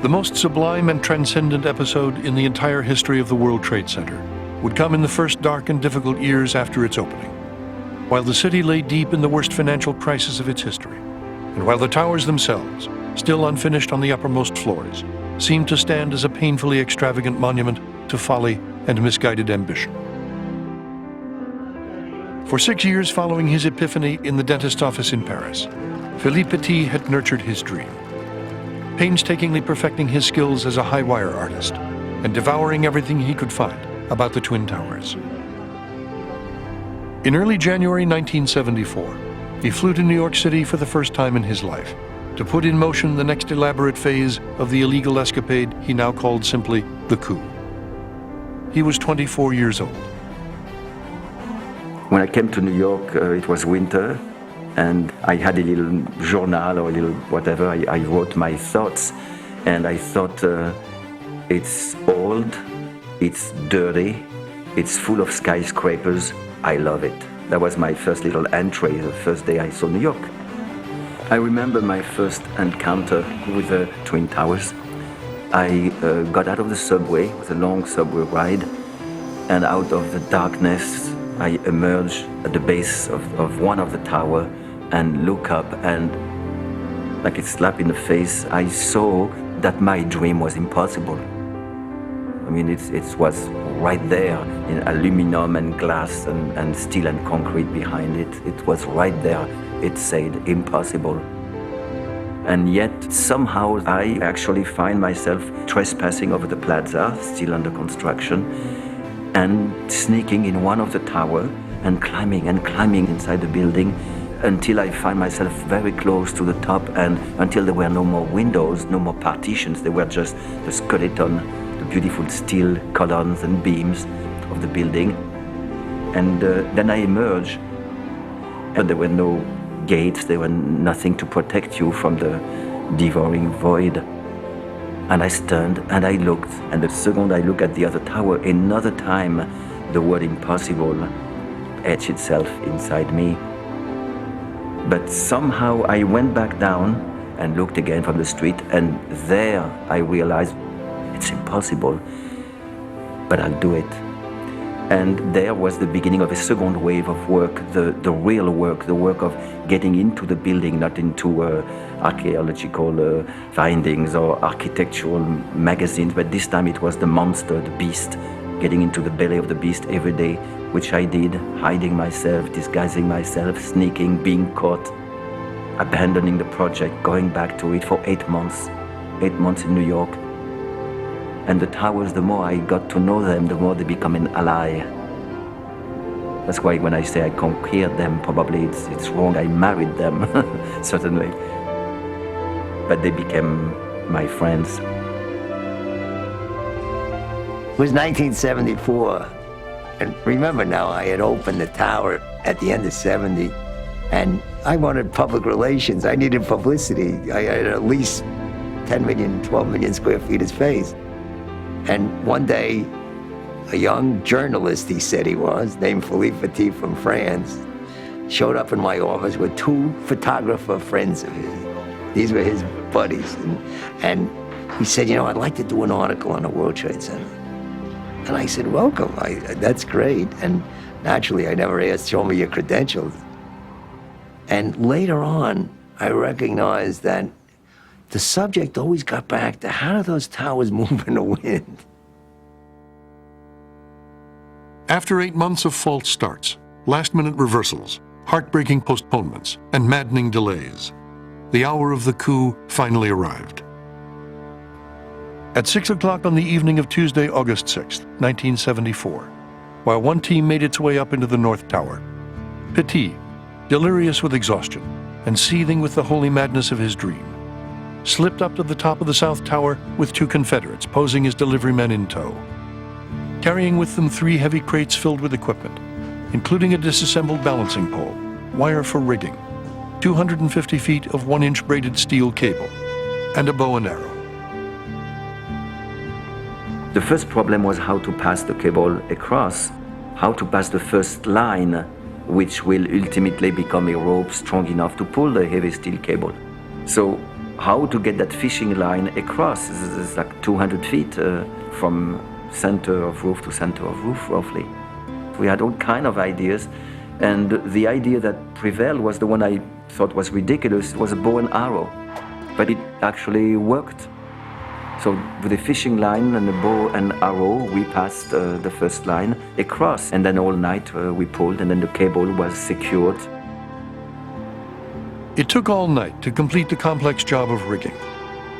The most sublime and transcendent episode in the entire history of the World Trade Center would come in the first dark and difficult years after its opening, while the city lay deep in the worst financial crisis of its history, and while the towers themselves, still unfinished on the uppermost floors, seemed to stand as a painfully extravagant monument to folly and misguided ambition. For 6 years following his epiphany in the dentist's office in Paris, Philippe Petit had nurtured his dream, painstakingly perfecting his skills as a high-wire artist and devouring everything he could find about the Twin Towers. In early January 1974, he flew to New York City for the first time in his life to put in motion the next elaborate phase of the illegal escapade he now called simply the coup. He was 24 years old. When I came to New York, it was winter, and I had a little journal or a little whatever. I wrote my thoughts, and I thought, it's old, it's dirty, it's full of skyscrapers, I love it. That was my first little entry, the first day I saw New York. I remember my first encounter with the Twin Towers. I got out of the subway, it was a long subway ride, and out of the darkness, I emerged at the base of one of the tower and look up, and like a slap in the face, I saw that my dream was impossible. I mean, it was right there in aluminum and glass and steel and concrete behind it. It was right there. It said impossible. And yet, somehow, I actually find myself trespassing over the plaza, still under construction, and sneaking in one of the tower and climbing inside the building until I find myself very close to the top, and until there were no more windows, no more partitions. They were just the skeleton, the beautiful steel columns and beams of the building. And then I emerged, and there were no gates, there were nothing to protect you from the devouring void. And I turned and I looked, and the second I look at the other tower, another time the word impossible etched itself inside me. But somehow I went back down and looked again from the street, and there I realized it's impossible, but I'll do it. And there was the beginning of a second wave of work, the real work, the work of getting into the building, not into archaeological findings or architectural magazines, but this time it was the monster, the beast, getting into the belly of the beast every day, which I did, hiding myself, disguising myself, sneaking, being caught, abandoning the project, going back to it for 8 months, 8 months in New York. And the towers, the more I got to know them, the more they become an ally. That's why when I say I conquered them, probably it's wrong. I married them, certainly. But they became my friends. It was 1974. And remember now, I had opened the tower at the end of 70, and I wanted public relations. I needed publicity. I had at least 10 million, 12 million square feet of space. And one day, a young journalist, he said he was, named Philippe Petit from France, showed up in my office with 2 photographer friends of his. These were his buddies. And he said, I'd like to do an article on the World Trade Center. And I said, welcome, that's great. And naturally, I never asked, show me your credentials. And later on, I recognized that the subject always got back to how do those towers move in the wind? After 8 months of false starts, last-minute reversals, heartbreaking postponements, and maddening delays, the hour of the coup finally arrived. At 6 o'clock on the evening of Tuesday, August 6th, 1974, while one team made its way up into the North Tower, Petit, delirious with exhaustion and seething with the holy madness of his dream, slipped up to the top of the South Tower with 2 Confederates posing as delivery men in tow, carrying with them 3 heavy crates filled with equipment, including a disassembled balancing pole, wire for rigging, 250 feet of 1-inch braided steel cable, and a bow and arrow. The first problem was how to pass the cable across, how to pass the first line, which will ultimately become a rope strong enough to pull the heavy steel cable. So how to get that fishing line across. It's like 200 feet from center of roof to center of roof, roughly. We had all kind of ideas, and the idea that prevailed was the one I thought was ridiculous, was a bow and arrow. But it actually worked. So with a fishing line and a bow and arrow, we passed the first line across, and then all night we pulled, and then the cable was secured. It took all night to complete the complex job of rigging,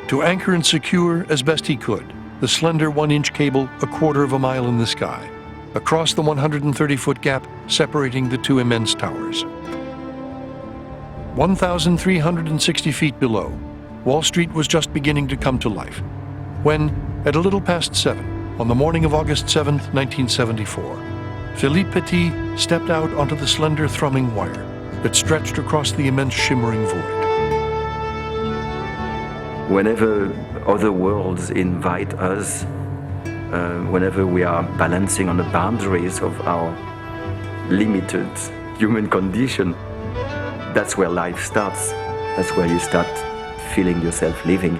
to anchor and secure as best he could the slender 1-inch cable a quarter of a mile in the sky, across the 130-foot gap separating the two immense towers. 1,360 feet below, Wall Street was just beginning to come to life, when, at a little past 7, on the morning of August 7, 1974, Philippe Petit stepped out onto the slender thrumming wire that stretched across the immense shimmering void. Whenever other worlds invite us, whenever we are balancing on the boundaries of our limited human condition, that's where life starts. That's where you start feeling yourself living.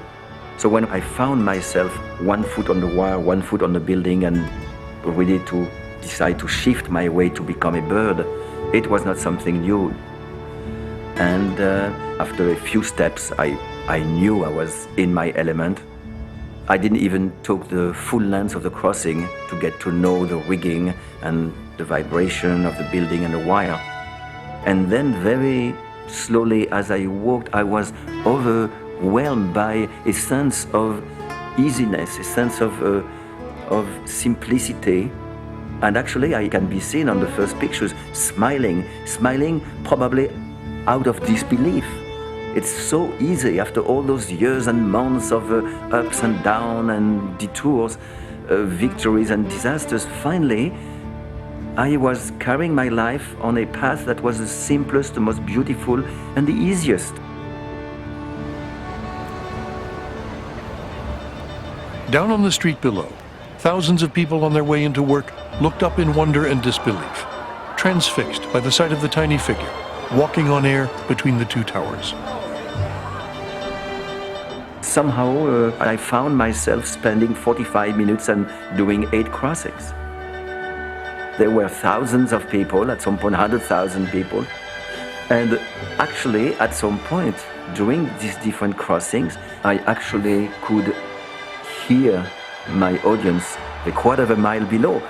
So when I found myself 1 foot on the wire, 1 foot on the building, and ready to decide to shift my way to become a bird, it was not something new. And after a few steps, I knew I was in my element. I didn't even take the full length of the crossing to get to know the rigging and the vibration of the building and the wire. And then very slowly as I walked, I was overwhelmed by a sense of easiness, a sense of simplicity. And actually I can be seen on the first pictures smiling probably out of disbelief. It's so easy after all those years and months of ups and downs and detours, victories and disasters. Finally, I was carrying my life on a path that was the simplest, the most beautiful, and the easiest. Down on the street below, thousands of people on their way into work looked up in wonder and disbelief, transfixed by the sight of the tiny figure walking on air between the two towers. Somehow I found myself spending 45 minutes and doing 8 crossings. There were thousands of people, at some point 100,000 people. And actually, at some point, during these different crossings, I actually could hear my audience a quarter of a mile below.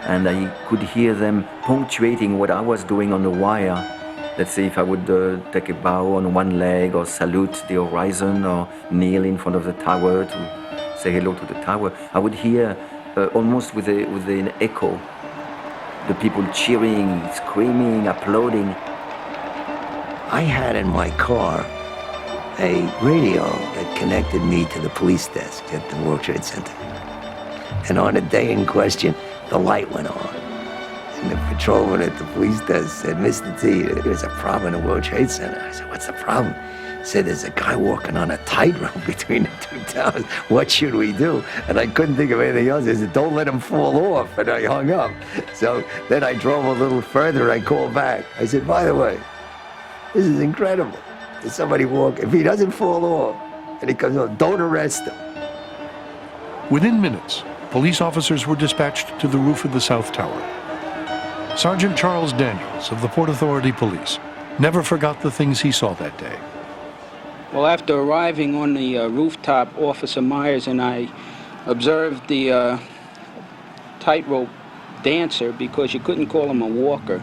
And I could hear them punctuating what I was doing on the wire. Let's say if I would take a bow on one leg or salute the horizon or kneel in front of the tower to say hello to the tower, I would hear almost with an echo, the people cheering, screaming, applauding. I had in my car a radio that connected me to the police desk at the World Trade Center. And on the day in question, the light went on. And the patrolman at the police desk said, "Mr. T, there's a problem in the World Trade Center." I said, "What's the problem?" He said, "There's a guy walking on a tightrope between the two towers. What should we do?" And I couldn't think of anything else. I said, "Don't let him fall off." And I hung up. So then I drove a little further. I called back. I said, "By the way, this is incredible. There's somebody walk. If he doesn't fall off and he comes on, don't arrest him." Within minutes, police officers were dispatched to the roof of the South Tower. Sergeant Charles Daniels of the Port Authority Police never forgot the things he saw that day. Well, after arriving on the rooftop, Officer Myers and I observed the tightrope dancer, because you couldn't call him a walker,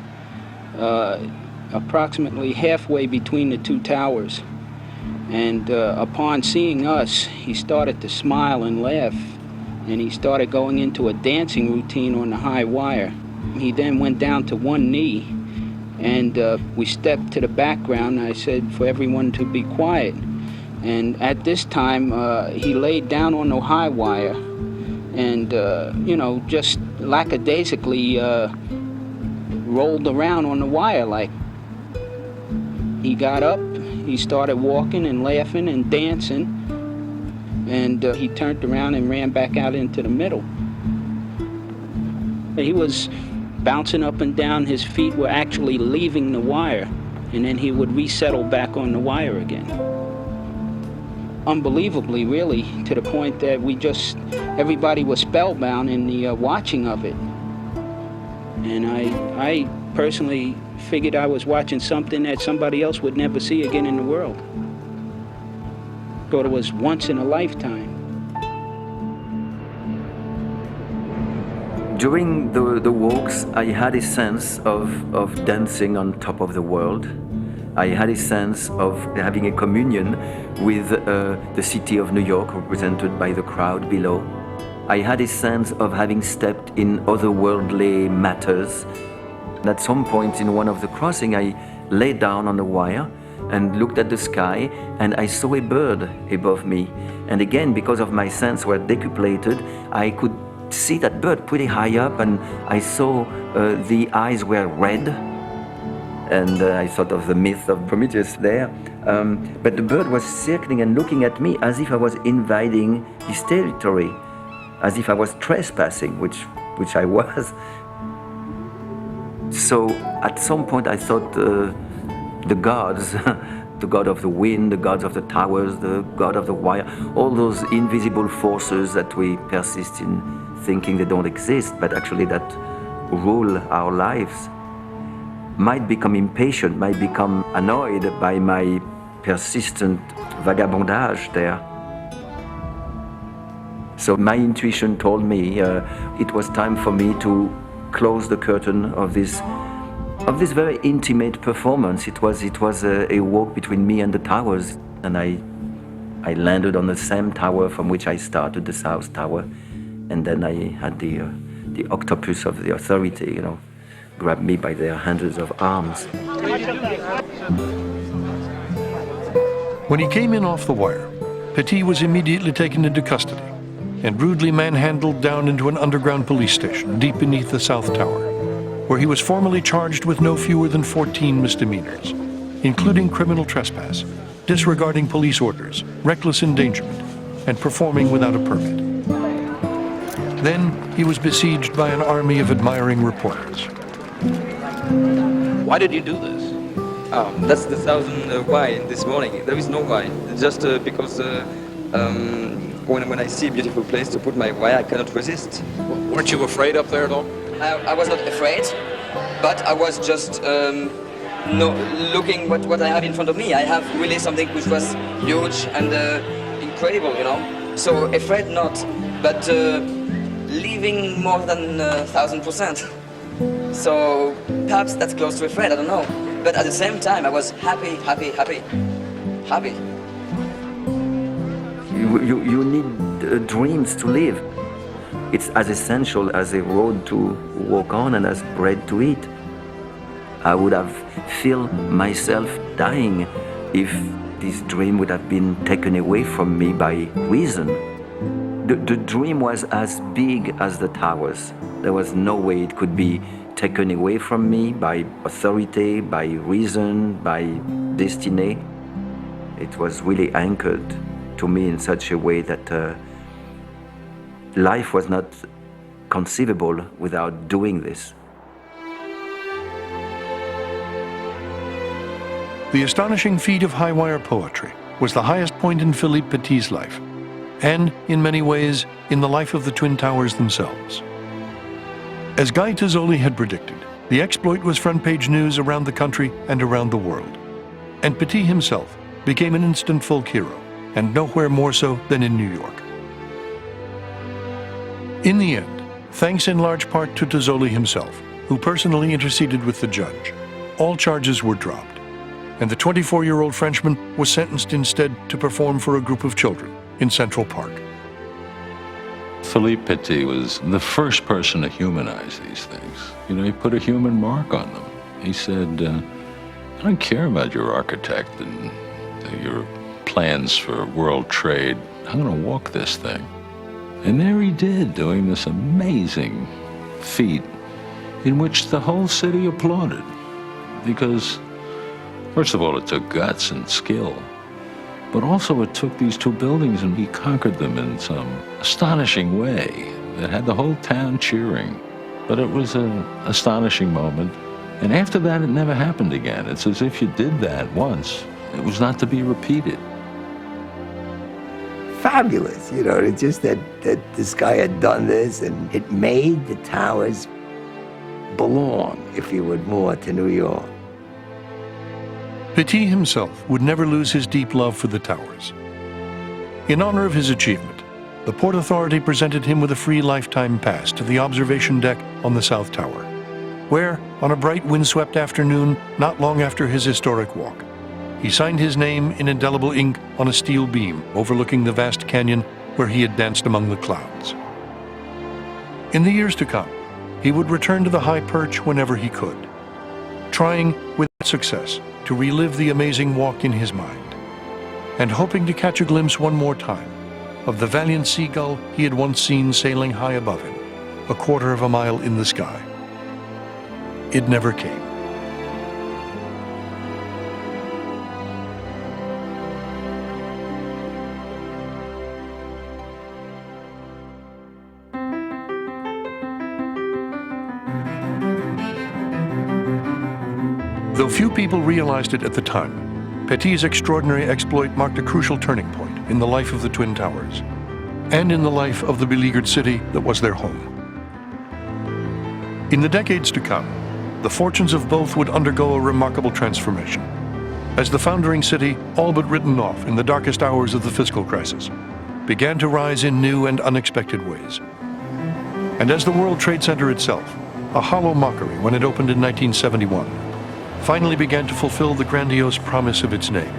approximately halfway between the two towers. And upon seeing us, he started to smile and laugh, and he started going into a dancing routine on the high wire. He then went down to one knee, and we stepped to the background. I said for everyone to be quiet. And at this time, he laid down on the high wire and, just lackadaisically rolled around on the wire like. He got up, he started walking and laughing and dancing, and he turned around and ran back out into the middle. He was bouncing up and down. His feet were actually leaving the wire, and then he would resettle back on the wire again. unbelievably, really, to the point that everybody was spellbound in the watching of it. And I personally figured I was watching something that somebody else would never see again in the world. Thought it was once in a lifetime. During the walks, I had a sense of dancing on top of the world. I had a sense of having a communion with the city of New York, represented by the crowd below. I had a sense of having stepped in otherworldly matters. At some point in one of the crossings, I lay down on the wire and looked at the sky, and I saw a bird above me. And again, because of my sense were decuplated, I could see that bird pretty high up, and I saw the eyes were red. And I thought of the myth of Prometheus there. But the bird was circling and looking at me as if I was invading his territory, as if I was trespassing, which I was. So at some point I thought the gods, the god of the wind, the gods of the towers, the god of the wire, all those invisible forces that we persist in thinking they don't exist, but actually that rule our lives, might become impatient, might become annoyed by my persistent vagabondage there. So my intuition told me it was time for me to close the curtain of this very intimate performance. It was a walk between me and the towers, and I landed on the same tower from which I started, the South Tower, and then I had the octopus of the authority, grabbed me by their hundreds of arms. When he came in off the wire, Petit was immediately taken into custody and rudely manhandled down into an underground police station deep beneath the South Tower, where he was formally charged with no fewer than 14 misdemeanors, including criminal trespass, disregarding police orders, reckless endangerment, and performing without a permit. Then he was besieged by an army of admiring reporters. Why did you do this? That's the thousand why this morning. There is no why. Just because when I see a beautiful place to put my why, I cannot resist. Weren't you afraid up there at all? I was not afraid, but I was just looking what I have in front of me. I have really something which was huge and incredible, So afraid not, but living more than 1,000%. So perhaps that's close to afraid, I don't know. But at the same time, I was happy. You need dreams to live. It's as essential as a road to walk on and as bread to eat. I would have felt myself dying if this dream would have been taken away from me by reason. The dream was as big as the towers. There was no way it could be taken away from me by authority, by reason, by destiny. It was really anchored to me in such a way that life was not conceivable without doing this. The astonishing feat of high wire poetry was the highest point in Philippe Petit's life, and in many ways in the life of the Twin Towers themselves. As Guy Tazzoli had predicted, the exploit was front-page news around the country and around the world, and Petit himself became an instant folk hero, and nowhere more so than in New York. In the end, thanks in large part to Tazzoli himself, who personally interceded with the judge, all charges were dropped, and the 24-year-old Frenchman was sentenced instead to perform for a group of children in Central Park. Philippe Petit was the first person to humanize these things. He put a human mark on them. He said, I don't care about your architect and your plans for world trade. I'm going to walk this thing. And there he did, doing this amazing feat in which the whole city applauded. Because, first of all, it took guts and skill. But also it took these two buildings and he conquered them in some astonishing way that had the whole town cheering. But it was an astonishing moment. And after that, it never happened again. It's as if you did that once. It was not to be repeated. fabulous, you know. It's just that this guy had done this, and it made the towers belong, if you would, more to New York. Petit himself would never lose his deep love for the towers. In honor of his achievement, the Port Authority presented him with a free lifetime pass to the observation deck on the South Tower, where, on a bright windswept afternoon not long after his historic walk, he signed his name in indelible ink on a steel beam overlooking the vast canyon where he had danced among the clouds. In the years to come, he would return to the high perch whenever he could, trying with success to relive the amazing walk in his mind, and hoping to catch a glimpse one more time of the valiant seagull he had once seen sailing high above him, a quarter of a mile in the sky. It never came. Though few people realized it at the time, Petit's extraordinary exploit marked a crucial turning point in the life of the Twin Towers, and in the life of the beleaguered city that was their home. In the decades to come, the fortunes of both would undergo a remarkable transformation, as the foundering city, all but written off in the darkest hours of the fiscal crisis, began to rise in new and unexpected ways. And as the World Trade Center itself, a hollow mockery when it opened in 1971, finally began to fulfill the grandiose promise of its name.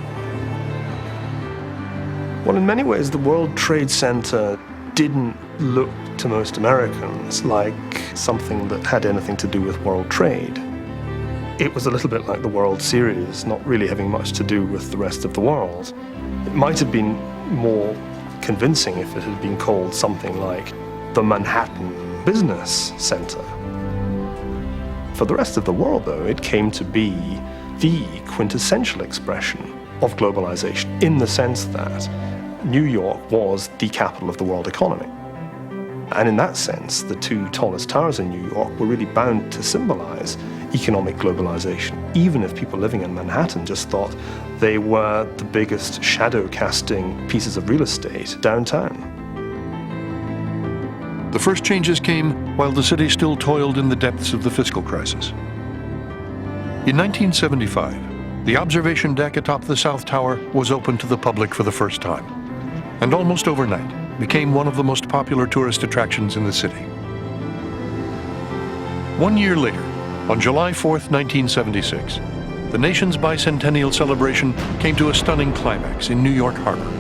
Well, in many ways, the World Trade Center didn't look to most Americans like something that had anything to do with world trade. It was a little bit like the World Series, not really having much to do with the rest of the world. It might have been more convincing if it had been called something like the Manhattan Business Center. For the rest of the world, though, it came to be the quintessential expression of globalization, in the sense that New York was the capital of the world economy. And in that sense, the two tallest towers in New York were really bound to symbolize economic globalization, even if people living in Manhattan just thought they were the biggest shadow-casting pieces of real estate downtown. The first changes came while the city still toiled in the depths of the fiscal crisis. In 1975, the observation deck atop the South Tower was opened to the public for the first time, and almost overnight became one of the most popular tourist attractions in the city. 1 year later, on July 4th, 1976, the nation's bicentennial celebration came to a stunning climax in New York Harbor,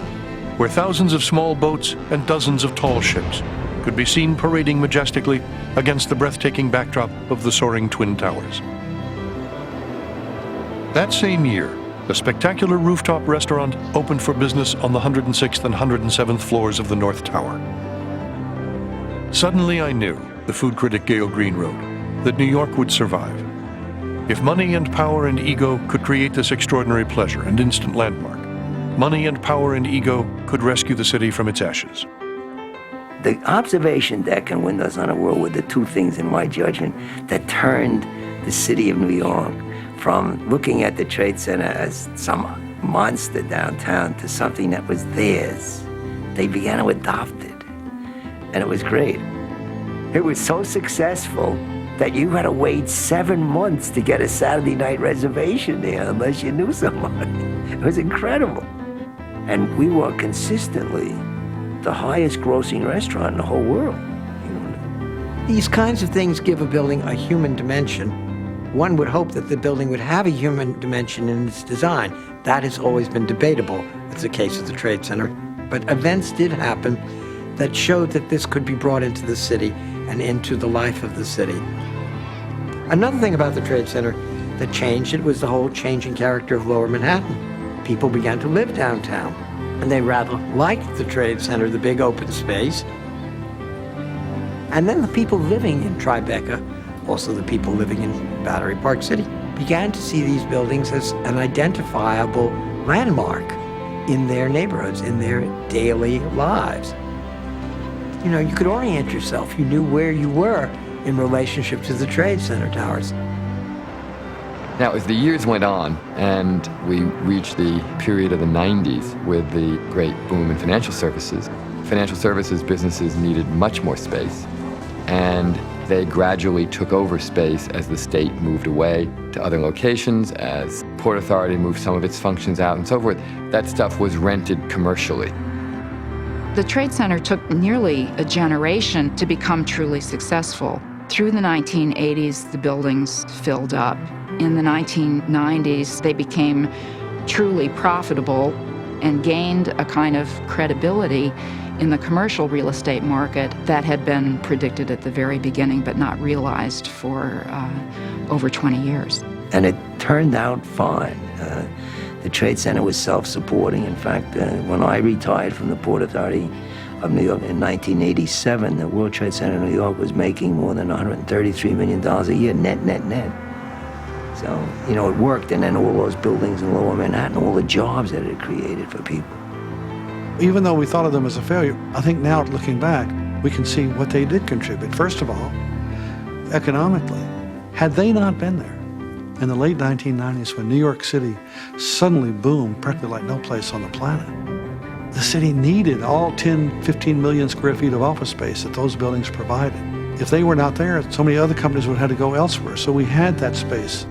where thousands of small boats and dozens of tall ships could be seen parading majestically against the breathtaking backdrop of the soaring Twin Towers. That same year, a spectacular rooftop restaurant opened for business on the 106th and 107th floors of the North Tower. Suddenly I knew, the food critic Gail Green wrote, that New York would survive. If money and power and ego could create this extraordinary pleasure and instant landmark, money and power and ego could rescue the city from its ashes. The observation deck and windows on the world were the two things, in my judgment, that turned the city of New York from looking at the Trade Center as some monster downtown to something that was theirs. They began to adopt it, and it was great. It was so successful that you had to wait 7 months to get a Saturday night reservation there unless you knew somebody. It was incredible. And we were consistently the highest grossing restaurant in the whole world. These kinds of things give a building a human dimension. One would hope that the building would have a human dimension in its design. That has always been debatable. It's the case of the Trade Center. But events did happen that showed that this could be brought into the city and into the life of the city. Another thing about the Trade Center that changed it was the whole changing character of Lower Manhattan. People began to live downtown, and they rather liked the Trade Center, the big open space. And then the people living in Tribeca, also the people living in Battery Park City, began to see these buildings as an identifiable landmark in their neighborhoods, in their daily lives. You know, you could orient yourself. You knew where you were in relationship to the Trade Center towers. Now, as the years went on and we reached the period of the 90s with the great boom in financial services businesses needed much more space, and they gradually took over space as the state moved away to other locations, as Port Authority moved some of its functions out and so forth. That stuff was rented commercially. The Trade Center took nearly a generation to become truly successful. Through the 1980s, the buildings filled up. In the 1990s, they became truly profitable and gained a kind of credibility in the commercial real estate market that had been predicted at the very beginning but not realized for over 20 years. And it turned out fine. The Trade Center was self-supporting. In fact, when I retired from the Port Authority of New York in 1987, the World Trade Center in New York was making more than $133 million a year, net. So, you know, it worked, and then all those buildings in Lower Manhattan, all the jobs that it created for people. Even though we thought of them as a failure, I think now, looking back, we can see what they did contribute. First of all, economically, had they not been there in the late 1990s when New York City suddenly boomed practically like no place on the planet, the city needed all 10, 15 million square feet of office space that those buildings provided. If they were not there, so many other companies would have had to go elsewhere. So we had that space.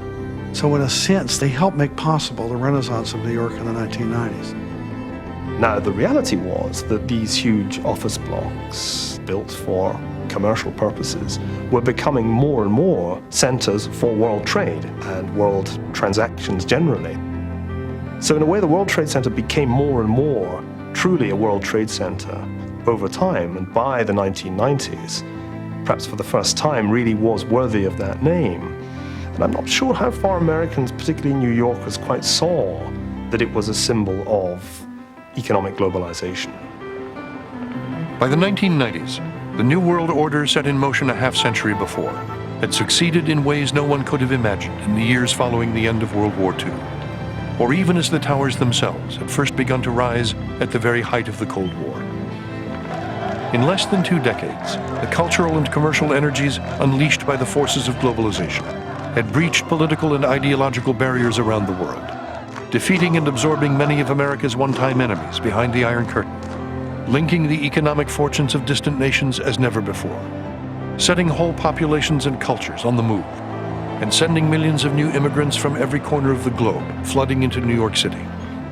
So in a sense, they helped make possible the renaissance of New York in the 1990s. Now, the reality was that these huge office blocks built for commercial purposes were becoming more and more centers for world trade and world transactions generally. So in a way, the World Trade Center became more and more truly a World Trade Center over time, and by the 1990s, perhaps for the first time, really was worthy of that name. And I'm not sure how far Americans, particularly New Yorkers, quite saw that it was a symbol of economic globalization. By the 1990s, the New World Order set in motion a half-century before had succeeded in ways no one could have imagined in the years following the end of World War II, or even as the towers themselves had first begun to rise at the very height of the Cold War. In less than 2 decades, the cultural and commercial energies unleashed by the forces of globalization had breached political and ideological barriers around the world, defeating and absorbing many of America's one-time enemies behind the Iron Curtain, linking the economic fortunes of distant nations as never before, setting whole populations and cultures on the move, and sending millions of new immigrants from every corner of the globe flooding into New York City,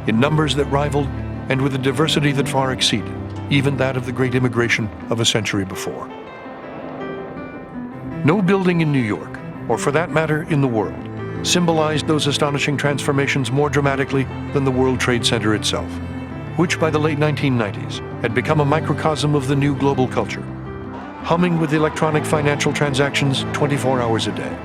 in numbers that rivaled and with a diversity that far exceeded even that of the great immigration of a century before. No building in New York, or for that matter in the world, symbolized those astonishing transformations more dramatically than the World Trade Center itself, which by the late 1990s had become a microcosm of the new global culture, humming with electronic financial transactions 24 hours a day,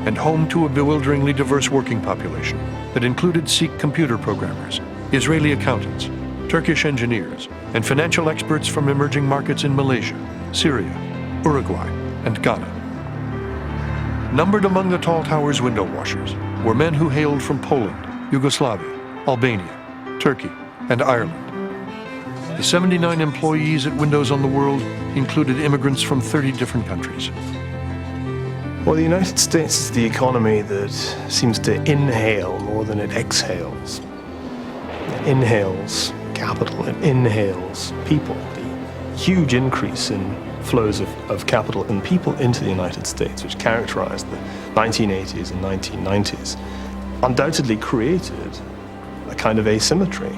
and home to a bewilderingly diverse working population that included Sikh computer programmers, Israeli accountants, Turkish engineers, and financial experts from emerging markets in Malaysia, Syria, Uruguay, and Ghana. Numbered among the tall tower's window washers were men who hailed from Poland, Yugoslavia, Albania, Turkey, and Ireland. The 79 employees at Windows on the World included immigrants from 30 different countries. Well, the United States is the economy that seems to inhale more than it exhales. It inhales capital, it inhales people. The huge increase in flows of capital and people into the United States, which characterized the 1980s and 1990s, undoubtedly created a kind of asymmetry.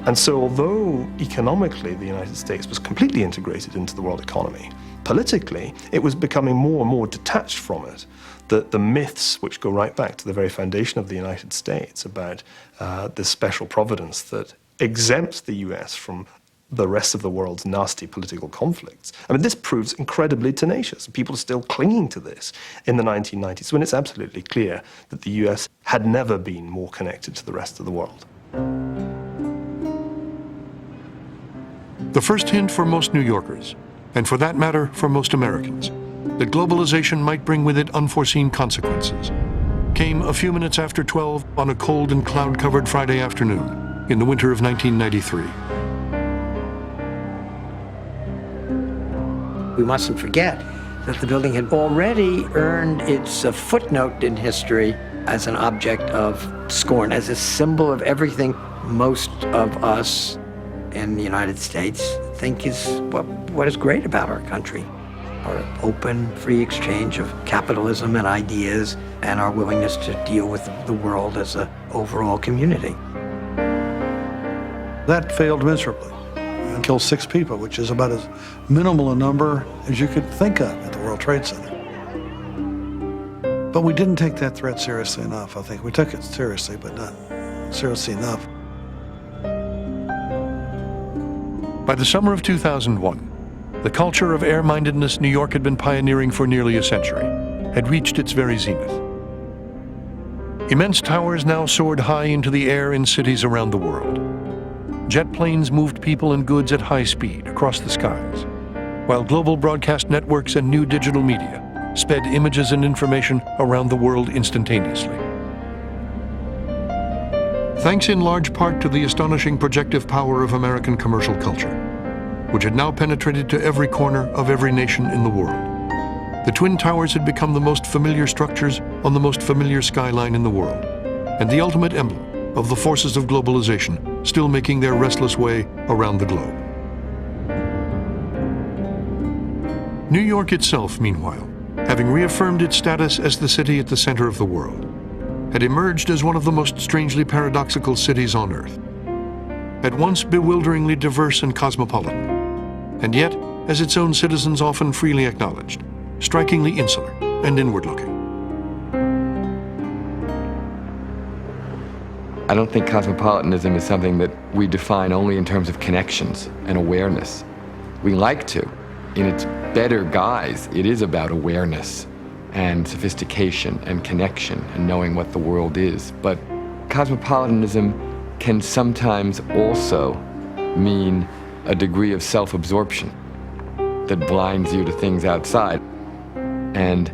And so although economically the United States was completely integrated into the world economy, politically it was becoming more and more detached from it. The myths which go right back to the very foundation of the United States about this special providence that exempts the US from the rest of the world's nasty political conflicts. I mean, this proves incredibly tenacious. People are still clinging to this in the 1990s when it's absolutely clear that the US had never been more connected to the rest of the world. The first hint for most New Yorkers, and for that matter for most Americans, that globalization might bring with it unforeseen consequences, came a few minutes after 12 on a cold and cloud-covered Friday afternoon in the winter of 1993. We mustn't forget that the building had already earned its footnote in history as an object of scorn, as a symbol of everything most of us in the United States think is what is great about our country. Our open, free exchange of capitalism and ideas, and our willingness to deal with the world as an overall community. That failed miserably and killed 6 people, which is about as minimal a number as you could think of at the World Trade Center. But we didn't take that threat seriously enough, I think. We took it seriously, but not seriously enough. By the summer of 2001, the culture of air-mindedness New York had been pioneering for nearly a century had reached its very zenith. Immense towers now soared high into the air in cities around the world. Jet planes moved people and goods at high speed across the skies, while global broadcast networks and new digital media sped images and information around the world instantaneously. Thanks in large part to the astonishing projective power of American commercial culture, which had now penetrated to every corner of every nation in the world, the Twin Towers had become the most familiar structures on the most familiar skyline in the world, and the ultimate emblem of the forces of globalization still making their restless way around the globe. New York itself, meanwhile, having reaffirmed its status as the city at the center of the world, had emerged as one of the most strangely paradoxical cities on Earth. At once bewilderingly diverse and cosmopolitan, and yet, as its own citizens often freely acknowledged, strikingly insular and inward-looking. I don't think cosmopolitanism is something that we define only in terms of connections and awareness. We like to. In its better guise, it is about awareness and sophistication and connection and knowing what the world is. But cosmopolitanism can sometimes also mean a degree of self-absorption that blinds you to things outside. And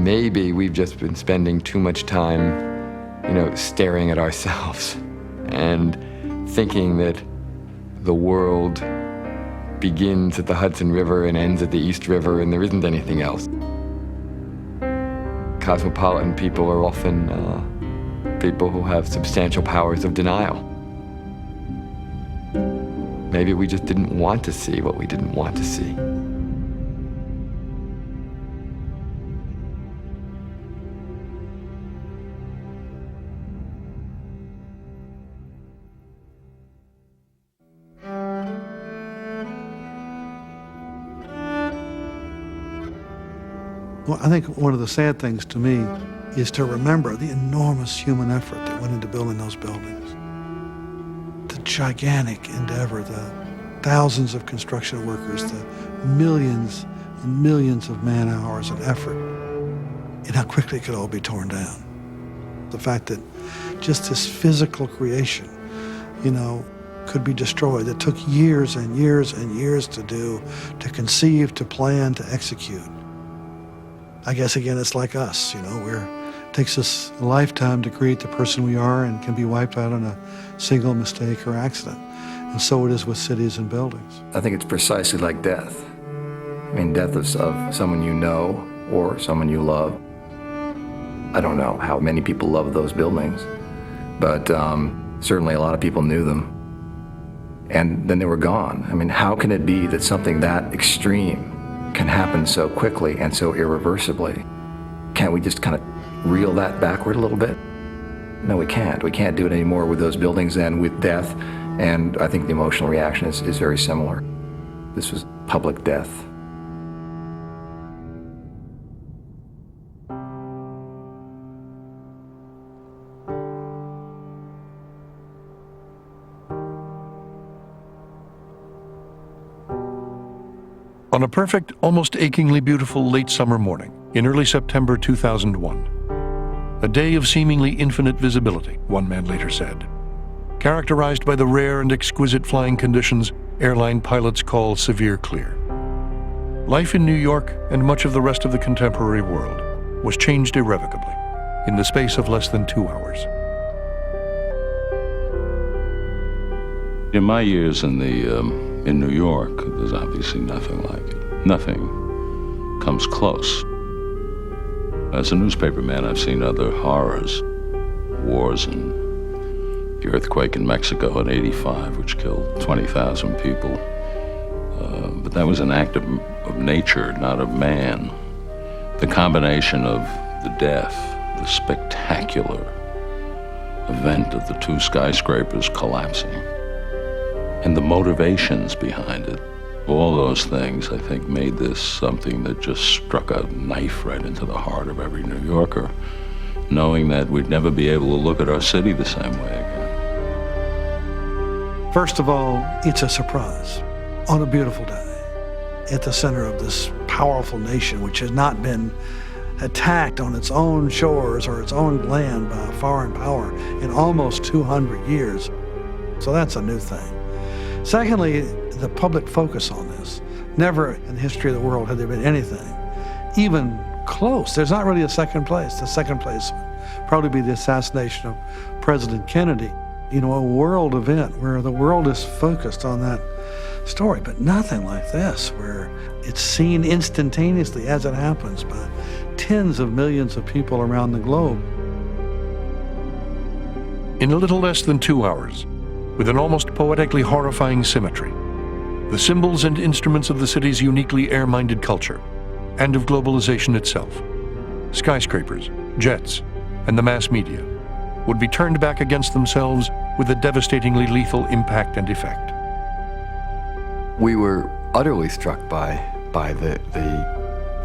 maybe we've just been spending too much time, staring at ourselves and thinking that the world begins at the Hudson River and ends at the East River and there isn't anything else. Cosmopolitan people are often people who have substantial powers of denial. Maybe we just didn't want to see what we didn't want to see. Well, I think one of the sad things to me is to remember the enormous human effort that went into building those buildings. The gigantic endeavor, the thousands of construction workers, the millions and millions of man-hours and effort, and how quickly it could all be torn down. The fact that just this physical creation, could be destroyed. It took years and years and years to do, to conceive, to plan, to execute. I guess, again, it's like us, it takes us a lifetime to create the person we are and can be wiped out on a single mistake or accident. And so it is with cities and buildings. I think it's precisely like death. Death of someone you know or someone you love. I don't know how many people love those buildings, but certainly a lot of people knew them. And then they were gone. How can it be that something that extreme can happen so quickly and so irreversibly? Can't we just kind of reel that backward a little bit? No, we can't. We can't do it anymore with those buildings and with death. And I think the emotional reaction is very similar. This was public death. On a perfect, almost achingly beautiful late summer morning in early September 2001, a day of seemingly infinite visibility, one man later said, characterized by the rare and exquisite flying conditions airline pilots call severe clear. Life in New York and much of the rest of the contemporary world was changed irrevocably in the space of less than 2 hours. In my years in New York, there's obviously nothing like it. Nothing comes close. As a newspaperman, I've seen other horrors, wars and the earthquake in Mexico in '85, which killed 20,000 people. But that was an act of nature, not of man. The combination of the death, the spectacular event of the two skyscrapers collapsing, and the motivations behind it, all those things, I think, made this something that just struck a knife right into the heart of every New Yorker, knowing that we'd never be able to look at our city the same way again. First of all, it's a surprise on a beautiful day at the center of this powerful nation, which has not been attacked on its own shores or its own land by a foreign power in almost 200 years. So that's a new thing. Secondly, the public focus on this. Never in the history of the world had there been anything even close. There's not really a second place. The second place would probably be the assassination of President Kennedy. You know, a world event where the world is focused on that story, but nothing like this, where it's seen instantaneously as it happens by tens of millions of people around the globe. In a little less than 2 hours, with an almost poetically horrifying symmetry, the symbols and instruments of the city's uniquely air-minded culture, and of globalization itself, skyscrapers, jets, and the mass media, would be turned back against themselves with a devastatingly lethal impact and effect. We were utterly struck by the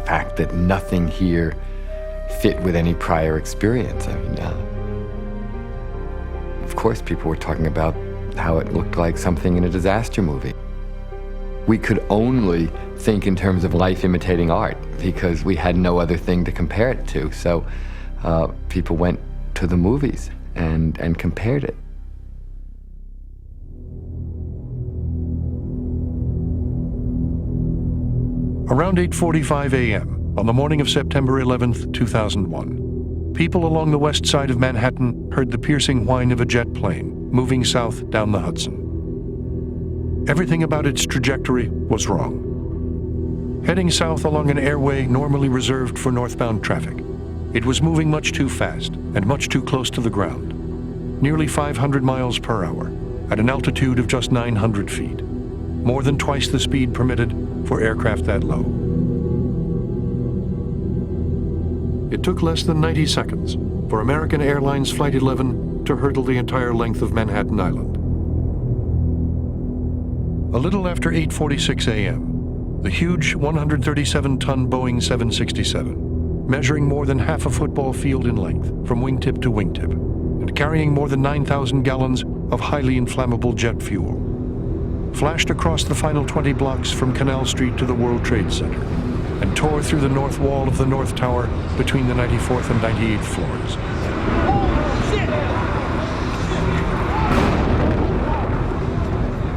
fact that nothing here fit with any prior experience. I mean, of course, people were talking about how it looked like something in a disaster movie. We could only think in terms of life imitating art because we had no other thing to compare it to. So people went to the movies and compared it. Around 8:45 a.m. on the morning of September 11th, 2001, people along the west side of Manhattan heard the piercing whine of a jet plane moving south down the Hudson. Everything about its trajectory was wrong. Heading south along an airway normally reserved for northbound traffic, it was moving much too fast and much too close to the ground, nearly 500 miles per hour at an altitude of just 900 feet, more than twice the speed permitted for aircraft that low. It took less than 90 seconds for American Airlines Flight 11 to hurtle the entire length of Manhattan Island. A little after 8:46 a.m., the huge 137-ton Boeing 767, measuring more than half a football field in length from wingtip to wingtip, and carrying more than 9,000 gallons of highly inflammable jet fuel, flashed across the final 20 blocks from Canal Street to the World Trade Center, and tore through the north wall of the North Tower between the 94th and 98th floors.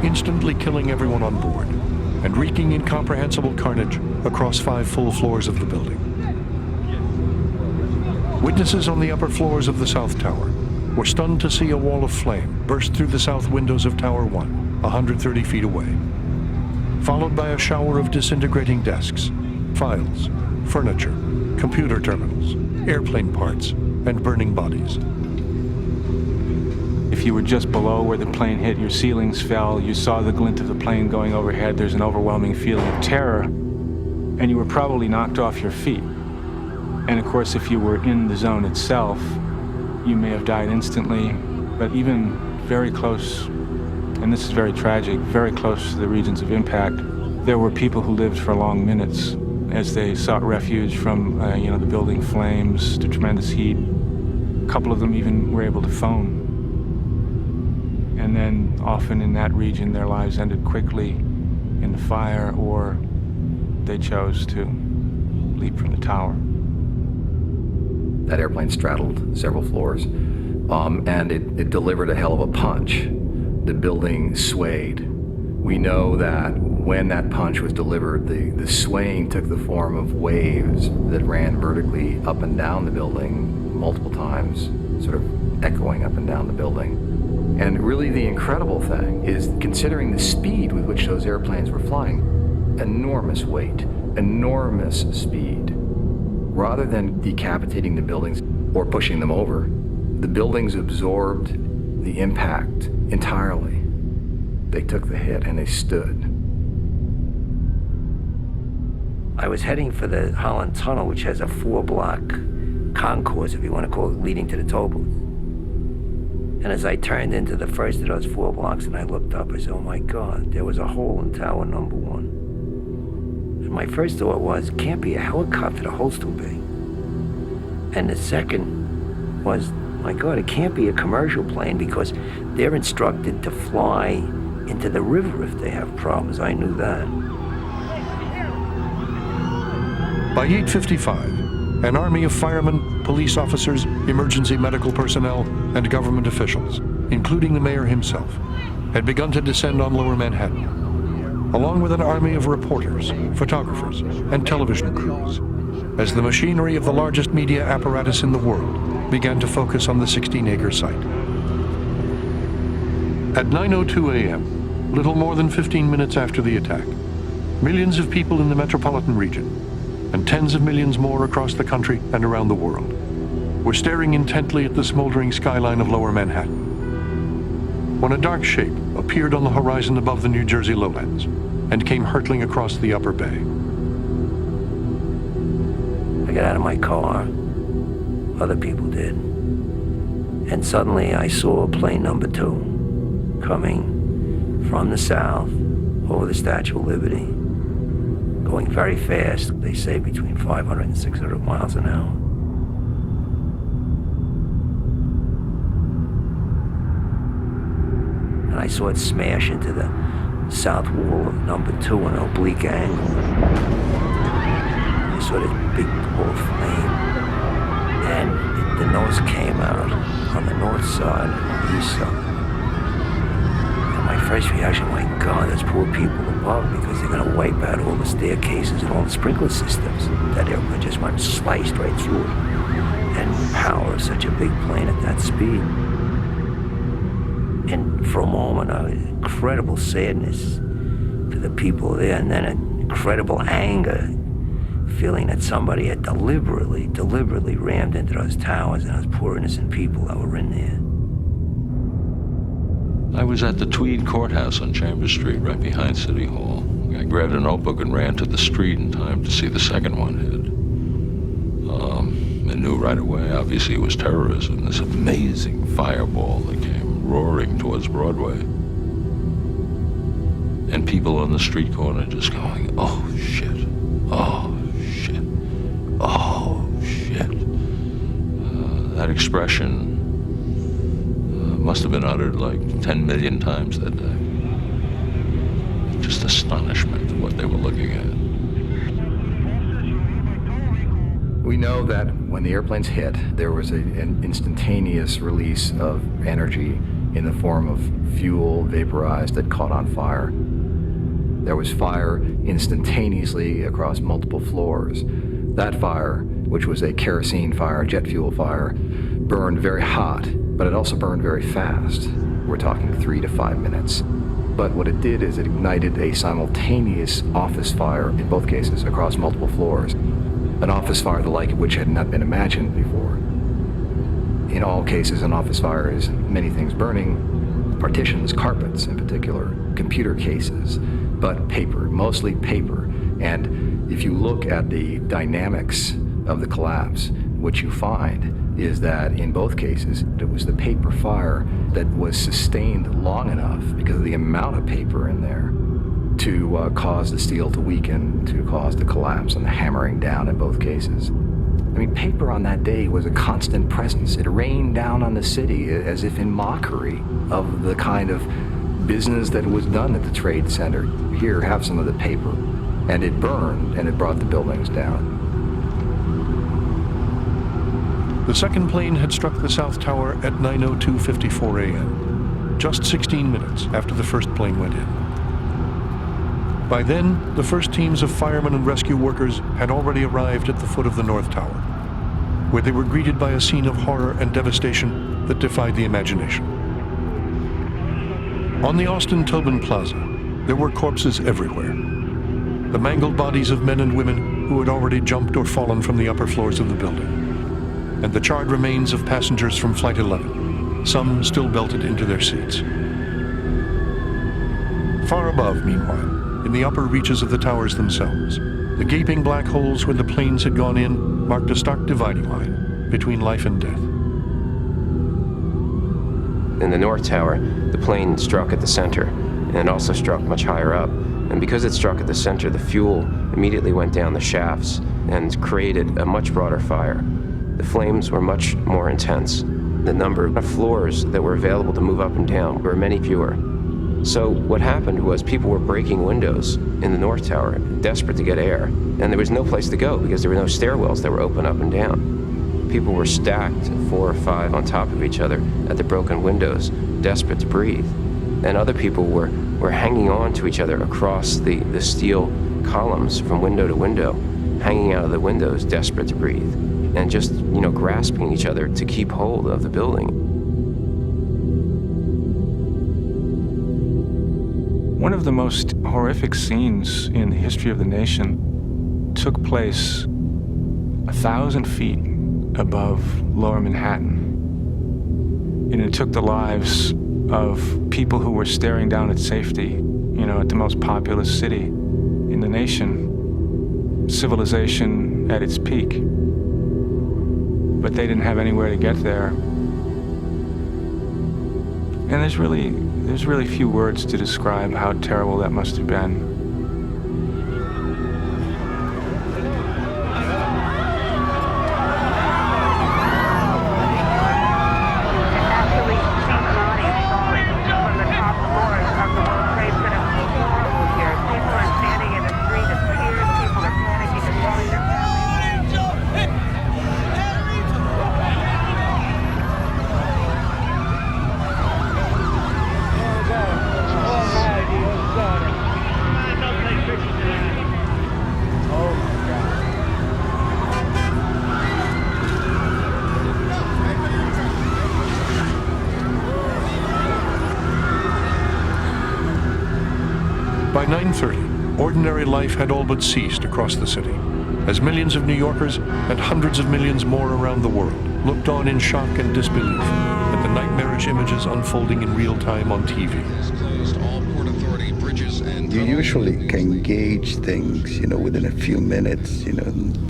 Instantly killing everyone on board and wreaking incomprehensible carnage across 5 full floors of the building. Witnesses on the upper floors of the South Tower were stunned to see a wall of flame burst through the south windows of Tower 1, 130 feet away, followed by a shower of disintegrating desks, files, furniture, computer terminals, airplane parts, and burning bodies. If you were just below where the plane hit, your ceilings fell, you saw the glint of the plane going overhead, there's an overwhelming feeling of terror, and you were probably knocked off your feet. And of course, if you were in the zone itself, you may have died instantly, but even very close, and this is very tragic, very close to the regions of impact, there were people who lived for long minutes as they sought refuge from the building flames, the tremendous heat. A couple of them even were able to phone. And then often in that region, their lives ended quickly in the fire, or they chose to leap from the tower. That airplane straddled several floors, and it delivered a hell of a punch. The building swayed. We know that when that punch was delivered, the swaying took the form of waves that ran vertically up and down the building multiple times, sort of echoing up and down the building. And really the incredible thing is, considering the speed with which those airplanes were flying, enormous weight, enormous speed. Rather than decapitating the buildings or pushing them over, the buildings absorbed the impact entirely. They took the hit and they stood. I was heading for the Holland Tunnel, which has a 4-block concourse, if you want to call it, leading to the toll booth. And as I turned into the first of those 4 blocks and I looked up, I said, oh my God, there was a hole in tower number 1. And my first thought was, it can't be a helicopter, the hole's too big. And the second was, my God, it can't be a commercial plane because they're instructed to fly into the river if they have problems. I knew that. By 8:55, an army of firemen, police officers, emergency medical personnel, and government officials, including the mayor himself, had begun to descend on Lower Manhattan, along with an army of reporters, photographers, and television crews, as the machinery of the largest media apparatus in the world began to focus on the 16-acre site. At 9:02 a.m., little more than 15 minutes after the attack, millions of people in the metropolitan region, and tens of millions more across the country and around the world, were staring intently at the smoldering skyline of Lower Manhattan, when a dark shape appeared on the horizon above the New Jersey lowlands and came hurtling across the upper bay. I got out of my car, other people did, and suddenly I saw plane number 2 coming from the south over the Statue of Liberty, going very fast, they say between 500 and 600 miles an hour. And I saw it smash into the south wall of number 2 in an oblique angle. I saw this big ball of flame, and the nose came out on the north side and the east side. And my first reaction, my God, there's poor people above because they're going to wipe out all the staircases and all the sprinkler systems. That airplane just went sliced right through it. And power of such a big plane at that speed. And for a moment, an incredible sadness for the people there, and then an incredible anger, feeling that somebody had deliberately rammed into those towers and those poor innocent people that were in there. I was at the Tweed Courthouse on Chambers Street, right behind City Hall. I grabbed a notebook and ran to the street in time to see the second one hit. I knew right away, obviously, it was terrorism, this amazing fireball that came roaring towards Broadway. And people on the street corner just going, oh, shit, oh, shit, oh, shit. That expression must have been uttered like 10 million times that day. Just astonishment at what they were looking at. We know that when the airplanes hit, there was an instantaneous release of energy in the form of fuel vaporized that caught on fire. There was fire instantaneously across multiple floors. That fire, which was a kerosene fire, jet fuel fire, burned very hot, but it also burned very fast. We're talking 3 to 5 minutes. But what it did is it ignited a simultaneous office fire, in both cases, across multiple floors. An office fire the like of which had not been imagined before. In all cases, an office fire is many things burning, partitions, carpets in particular, computer cases, but paper, mostly paper. And if you look at the dynamics of the collapse, what you find is that in both cases, it was the paper fire that was sustained long enough because of the amount of paper in there to cause the steel to weaken, to cause the collapse and the hammering down in both cases. I mean, paper on that day was a constant presence. It rained down on the city as if in mockery of the kind of business that was done at the Trade Center. Here, have some of the paper. And it burned, and it brought the buildings down. The second plane had struck the South Tower at 9:02:54 a.m., just 16 minutes after the first plane went in. By then, the first teams of firemen and rescue workers had already arrived at the foot of the North Tower, where they were greeted by a scene of horror and devastation that defied the imagination. On the Austin Tobin Plaza, there were corpses everywhere. the mangled bodies of men and women who had already jumped or fallen from the upper floors of the building, and the charred remains of passengers from Flight 11, some still belted into their seats. Far above, meanwhile, in the upper reaches of the towers themselves, the gaping black holes where the planes had gone in marked a stark dividing line between life and death. In the North Tower, the plane struck at the center, and it also struck much higher up. And because it struck at the center, the fuel immediately went down the shafts and created a much broader fire. The flames were much more intense. The number of floors that were available to move up and down were many fewer. So what happened was people were breaking windows in the North Tower, desperate to get air, and there was no place to go because there were no stairwells that were open up and down. People were stacked 4 or 5 on top of each other at the broken windows, desperate to breathe. And other people were hanging on to each other across the steel columns from window to window, hanging out of the windows, desperate to breathe, and just, grasping each other to keep hold of the building. One of the most horrific scenes in the history of the nation took place 1,000 feet above Lower Manhattan. And it took the lives of people who were staring down at safety, at the most populous city in the nation, civilization at its peak. But they didn't have anywhere to get there. And there's really few words to describe how terrible that must have been. By 9:30, ordinary life had all but ceased across the city, as millions of New Yorkers and hundreds of millions more around the world looked on in shock and disbelief at the nightmarish images unfolding in real time on TV. You usually can gauge things, within a few minutes,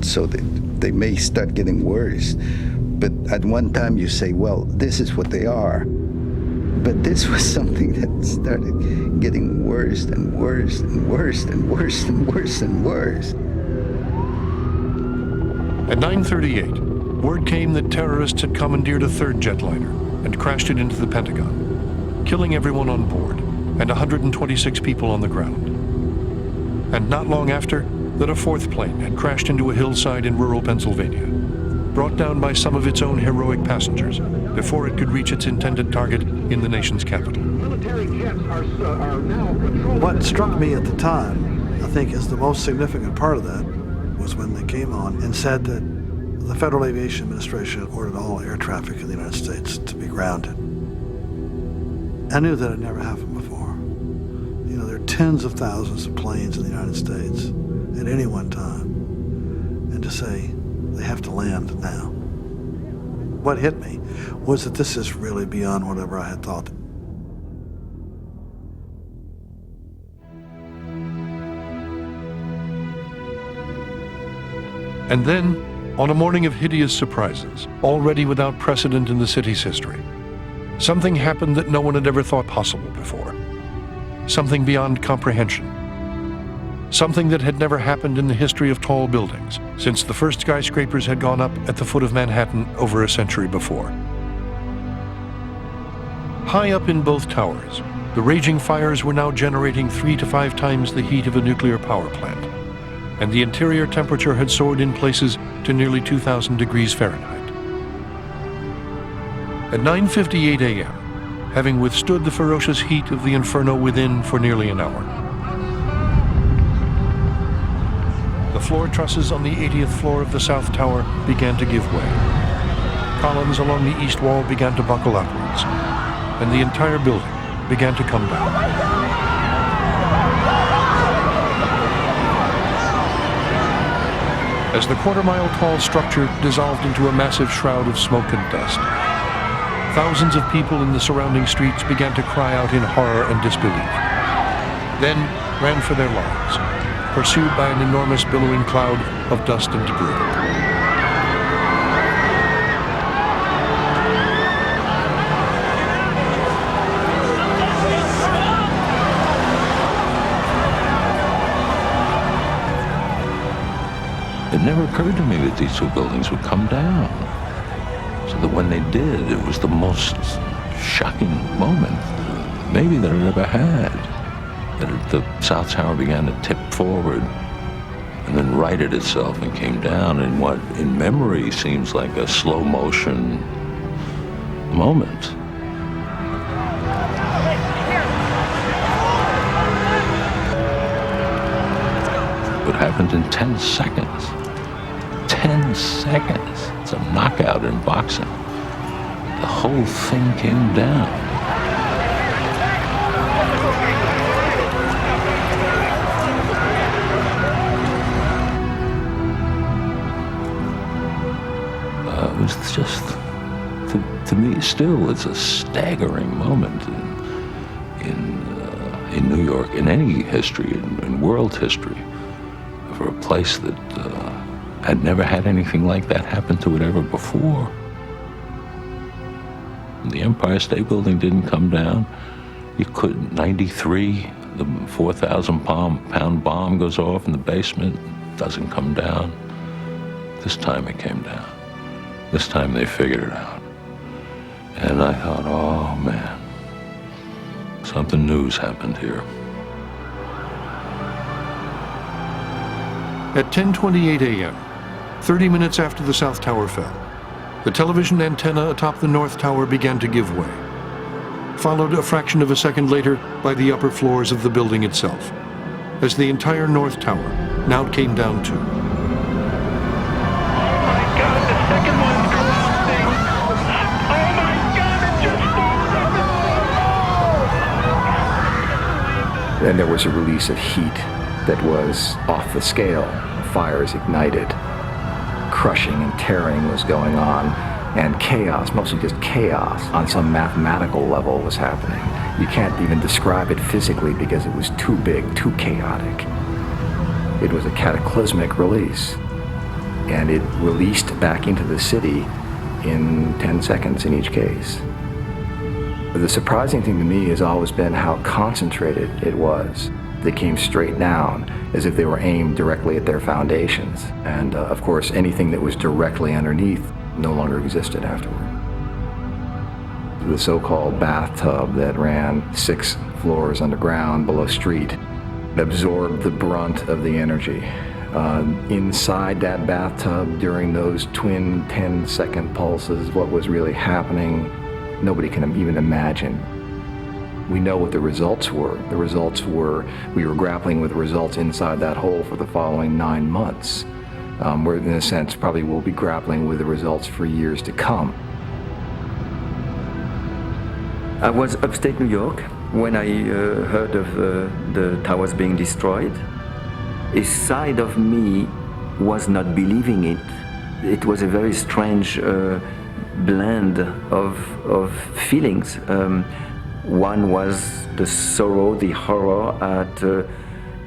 so that they may start getting worse. But at one time you say, well, this is what they are. But this was something that started getting worse and worse and worse and worse and worse and worse. At 9:38, word came that terrorists had commandeered a third jetliner and crashed it into the Pentagon, killing everyone on board and 126 people on the ground. And not long after, that a fourth plane had crashed into a hillside in rural Pennsylvania, brought down by some of its own heroic passengers before it could reach its intended target in the nation's capital. What struck me at the time, I think, is the most significant part of that was when they came on and said that the Federal Aviation Administration had ordered all air traffic in the United States to be grounded. I knew that had never happened before. There are tens of thousands of planes in the United States at any one time, and to say they have to land now. What hit me was that this is really beyond whatever I had thought. And then, on a morning of hideous surprises, already without precedent in the city's history, something happened that no one had ever thought possible before. Something beyond comprehension. Something that had never happened in the history of tall buildings since the first skyscrapers had gone up at the foot of Manhattan over a century before. High up in both towers, the raging fires were now generating 3 to 5 times the heat of a nuclear power plant, and the interior temperature had soared in places to nearly 2,000 degrees Fahrenheit. At 9:58 a.m., having withstood the ferocious heat of the inferno within for nearly an hour, the floor trusses on the 80th floor of the South Tower began to give way. Columns along the east wall began to buckle upwards, and the entire building began to come down. as the quarter-mile-tall structure dissolved into a massive shroud of smoke and dust. Thousands of people in the surrounding streets began to cry out in horror and disbelief, then ran for their lives, pursued by an enormous billowing cloud of dust and debris. It never occurred to me that these two buildings would come down. So that when they did, it was the most shocking moment, maybe that I'd ever had. That the South Tower began to tip forward and then righted itself and came down in what, in memory, seems like a slow motion moment. What happened in 10 seconds. 10 seconds. It's a knockout in boxing. The whole thing came down. It was just, to me, still, it's a staggering moment in New York, in any history, in world history, for a place that had never had anything like that happen to it ever before. The Empire State Building didn't come down. You couldn't. 93, the 4,000-pound bomb goes off in the basement, doesn't come down. This time it came down. This time they figured it out. And I thought, oh man, something new's happened here. At 10:28 a.m., 30 minutes after the South Tower fell, the television antenna atop the North Tower began to give way, followed a fraction of a second later by the upper floors of the building itself, as the entire North Tower now came down too. And there was a release of heat that was off the scale. Fires ignited. Crushing and tearing was going on. And chaos, mostly just chaos, on some mathematical level was happening. You can't even describe it physically because it was too big, too chaotic. It was a cataclysmic release. And it released back into the city in 10 seconds in each case. The surprising thing to me has always been how concentrated it was. They came straight down as if they were aimed directly at their foundations. And of course, anything that was directly underneath no longer existed afterward. The so-called bathtub that ran 6 floors underground below street absorbed the brunt of the energy. Inside that bathtub during those twin 10-second pulses, what was really happening, nobody can even imagine. We know what the results were. The results were, we were grappling with the results inside that hole for the following 9 months. Where in a sense, probably we'll be grappling with the results for years to come. I was upstate New York when I heard of the towers being destroyed. A side of me was not believing it. It was a very strange blend of feelings. One was the sorrow, the horror at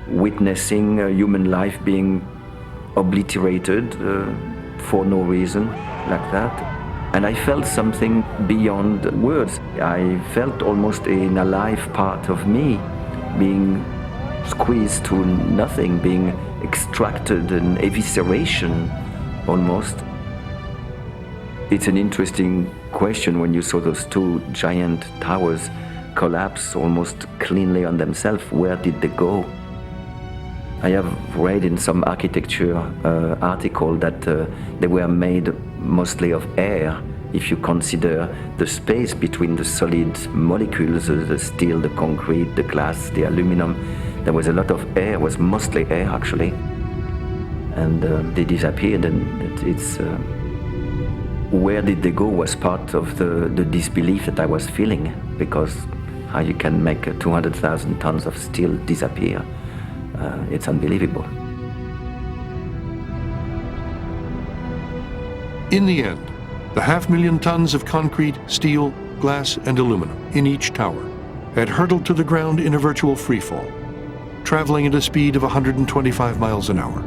witnessing human life being obliterated for no reason like that. And I felt something beyond words. I felt almost an alive part of me being squeezed to nothing, being extracted, an evisceration almost. It's an interesting question when you saw those 2 giant towers collapse almost cleanly on themselves. Where did they go? I have read in some architecture article that they were made mostly of air. If you consider the space between the solid molecules, the steel, the concrete, the glass, the aluminum, there was a lot of air, it was mostly air actually. And they disappeared, and it's where did they go was part of the disbelief that I was feeling, because how you can make 200,000 tons of steel disappear, it's unbelievable. In the end, the 500,000 tons of concrete, steel, glass, and aluminum in each tower had hurtled to the ground in a virtual freefall, traveling at a speed of 125 miles an hour.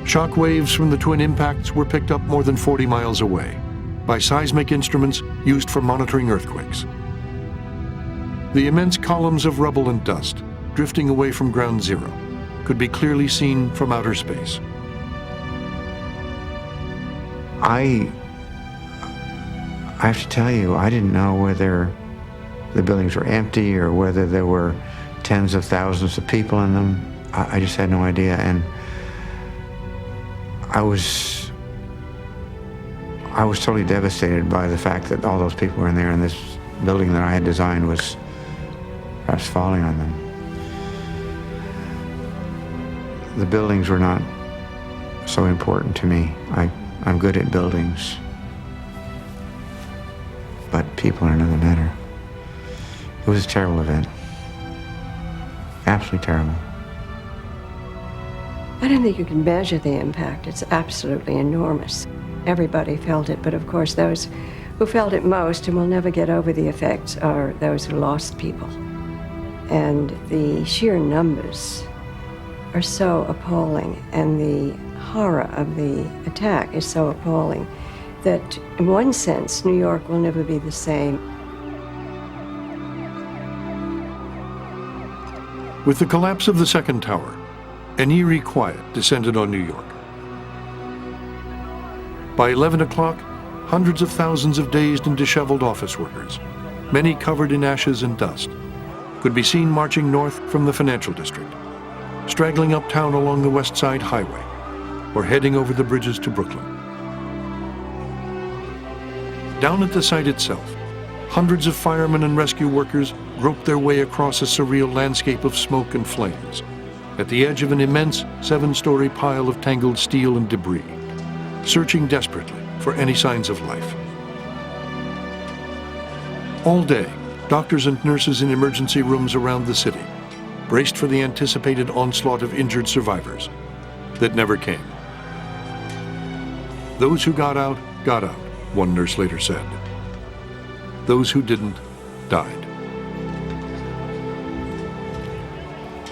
Shock waves from the twin impacts were picked up more than 40 miles away by seismic instruments used for monitoring earthquakes. The immense columns of rubble and dust drifting away from ground zero could be clearly seen from outer space. I have to tell you, I didn't know whether the buildings were empty or whether there were tens of thousands of people in them. I just had no idea, and I was totally devastated by the fact that all those people were in there and this building that I had designed was perhaps falling on them. The buildings were not so important to me. I'm good at buildings, but people are another matter. It was a terrible event. Absolutely terrible. I don't think you can measure the impact. It's absolutely enormous. Everybody felt it, but of course those who felt it most and will never get over the effects are those who lost people. And the sheer numbers are so appalling, and the horror of the attack is so appalling that in one sense, New York will never be the same. With the collapse of the second tower, an eerie quiet descended on New York. By 11 o'clock, hundreds of thousands of dazed and disheveled office workers, many covered in ashes and dust, could be seen marching north from the financial district, straggling uptown along the West Side Highway, or heading over the bridges to Brooklyn. Down at the site itself, hundreds of firemen and rescue workers groped their way across a surreal landscape of smoke and flames at the edge of an immense 7-story pile of tangled steel and debris, searching desperately for any signs of life. All day, doctors and nurses in emergency rooms around the city braced for the anticipated onslaught of injured survivors that never came. Those who got out, one nurse later said. Those who didn't, died.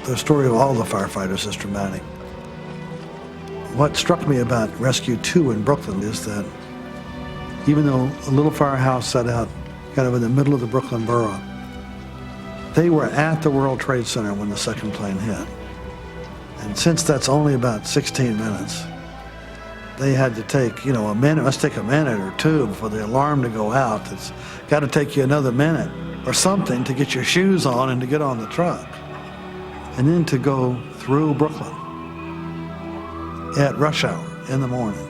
The story of all the firefighters is dramatic. What struck me about Rescue 2 in Brooklyn is that even though a little firehouse set out kind of in the middle of the Brooklyn borough, they were at the World Trade Center when the second plane hit. And since that's only about 16 minutes, they had to take, a minute, let's take a minute or two for the alarm to go out. It's got to take you another minute or something to get your shoes on and to get on the truck. And then to go through Brooklyn at rush hour in the morning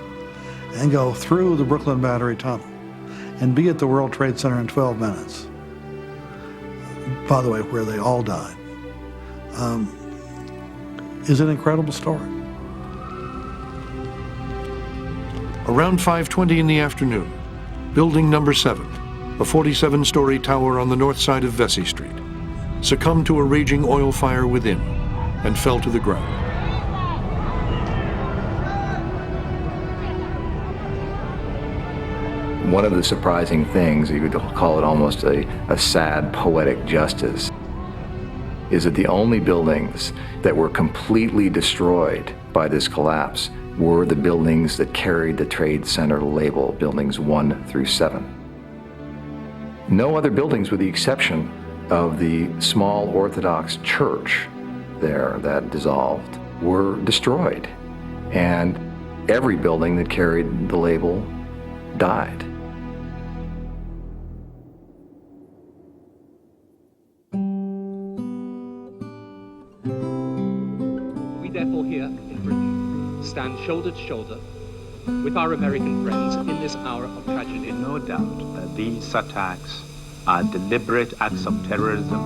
and go through the Brooklyn Battery Tunnel and be at the World Trade Center in 12 minutes. By the way, where they all died, is an incredible story. Around 5:20 in the afternoon, building number 7, a 47-story tower on the north side of Vesey Street, succumbed to a raging oil fire within and fell to the ground. One of the surprising things, you could call it almost a sad poetic justice, is that the only buildings that were completely destroyed by this collapse were the buildings that carried the Trade Center label, buildings 1 through 7. No other buildings, with the exception of the small Orthodox church there that dissolved, were destroyed. And every building that carried the label died. We therefore here in Britain stand shoulder to shoulder with our American friends in this hour of tragedy. No doubt that these attacks are deliberate acts of terrorism,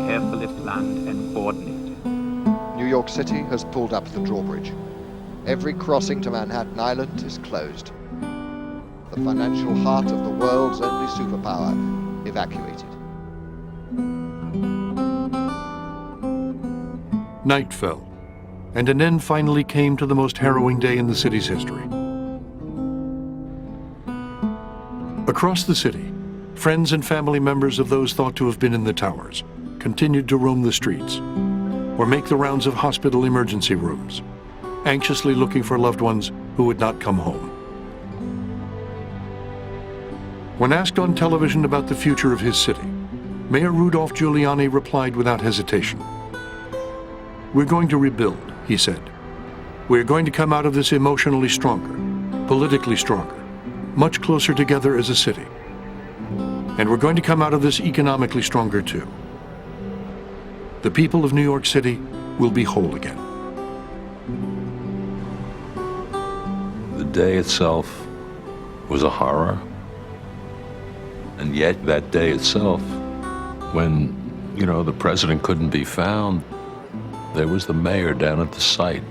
carefully planned and coordinated. New York City has pulled up the drawbridge. Every crossing to Manhattan Island is closed. The financial heart of the world's only superpower evacuated. Night fell, and an end finally came to the most harrowing day in the city's history. Across the city, friends and family members of those thought to have been in the towers continued to roam the streets or make the rounds of hospital emergency rooms, anxiously looking for loved ones who would not come home. When asked on television about the future of his city, Mayor Rudolph Giuliani replied without hesitation. "We're going to rebuild," he said. "We're going to come out of this emotionally stronger, politically stronger, much closer together as a city. And we're going to come out of this economically stronger too. The people of New York City will be whole again." The day itself was a horror. And yet that day itself, when, the president couldn't be found, there was the mayor down at the site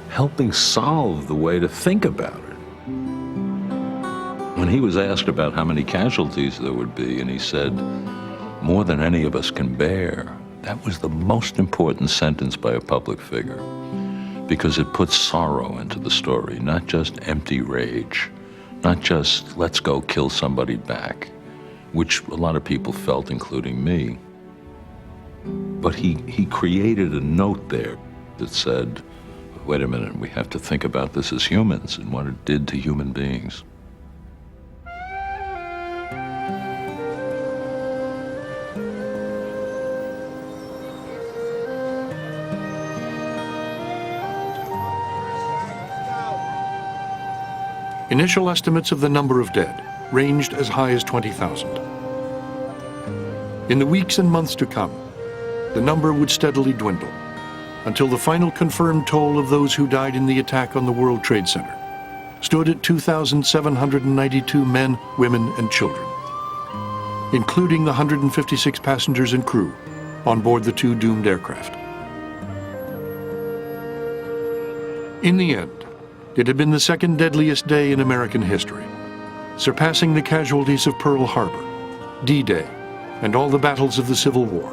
helping solve the way to think about it. When he was asked about how many casualties there would be, and he said, "More than any of us can bear," that was the most important sentence by a public figure, because it put sorrow into the story, not just empty rage, not just let's go kill somebody back, which a lot of people felt, including me. But he created a note there that said, wait a minute, we have to think about this as humans and what it did to human beings. Initial estimates of the number of dead ranged as high as 20,000. In the weeks and months to come, the number would steadily dwindle until the final confirmed toll of those who died in the attack on the World Trade Center stood at 2,792 men, women, and children, including the 156 passengers and crew on board the two doomed aircraft. In the end, it had been the second deadliest day in American history, surpassing the casualties of Pearl Harbor, D-Day, and all the battles of the Civil War,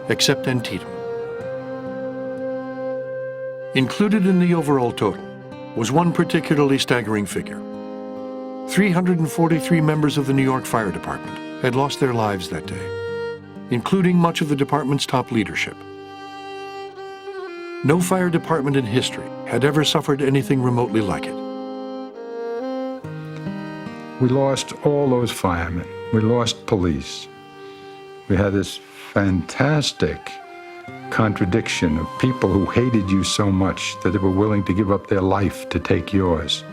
except Antietam. Included in the overall total was one particularly staggering figure. 343 members of the New York Fire Department had lost their lives that day, including much of the department's top leadership. No fire department in history had ever suffered anything remotely like it. We lost all those firemen. We lost police. We had this fantastic contradiction of people who hated you so much that they were willing to give up their life to take yours,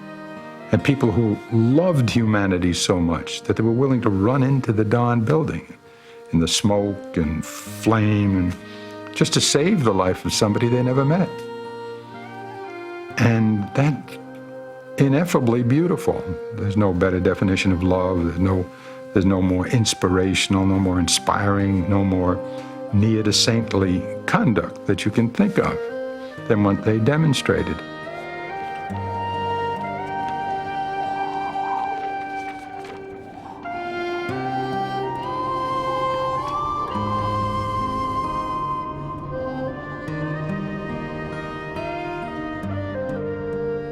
and people who loved humanity so much that they were willing to run into the darn building in the smoke and flame and just to save the life of somebody they never met. And that's ineffably beautiful. There's no better definition of love. There's no more inspirational, no more inspiring, no more near to saintly conduct that you can think of than what they demonstrated.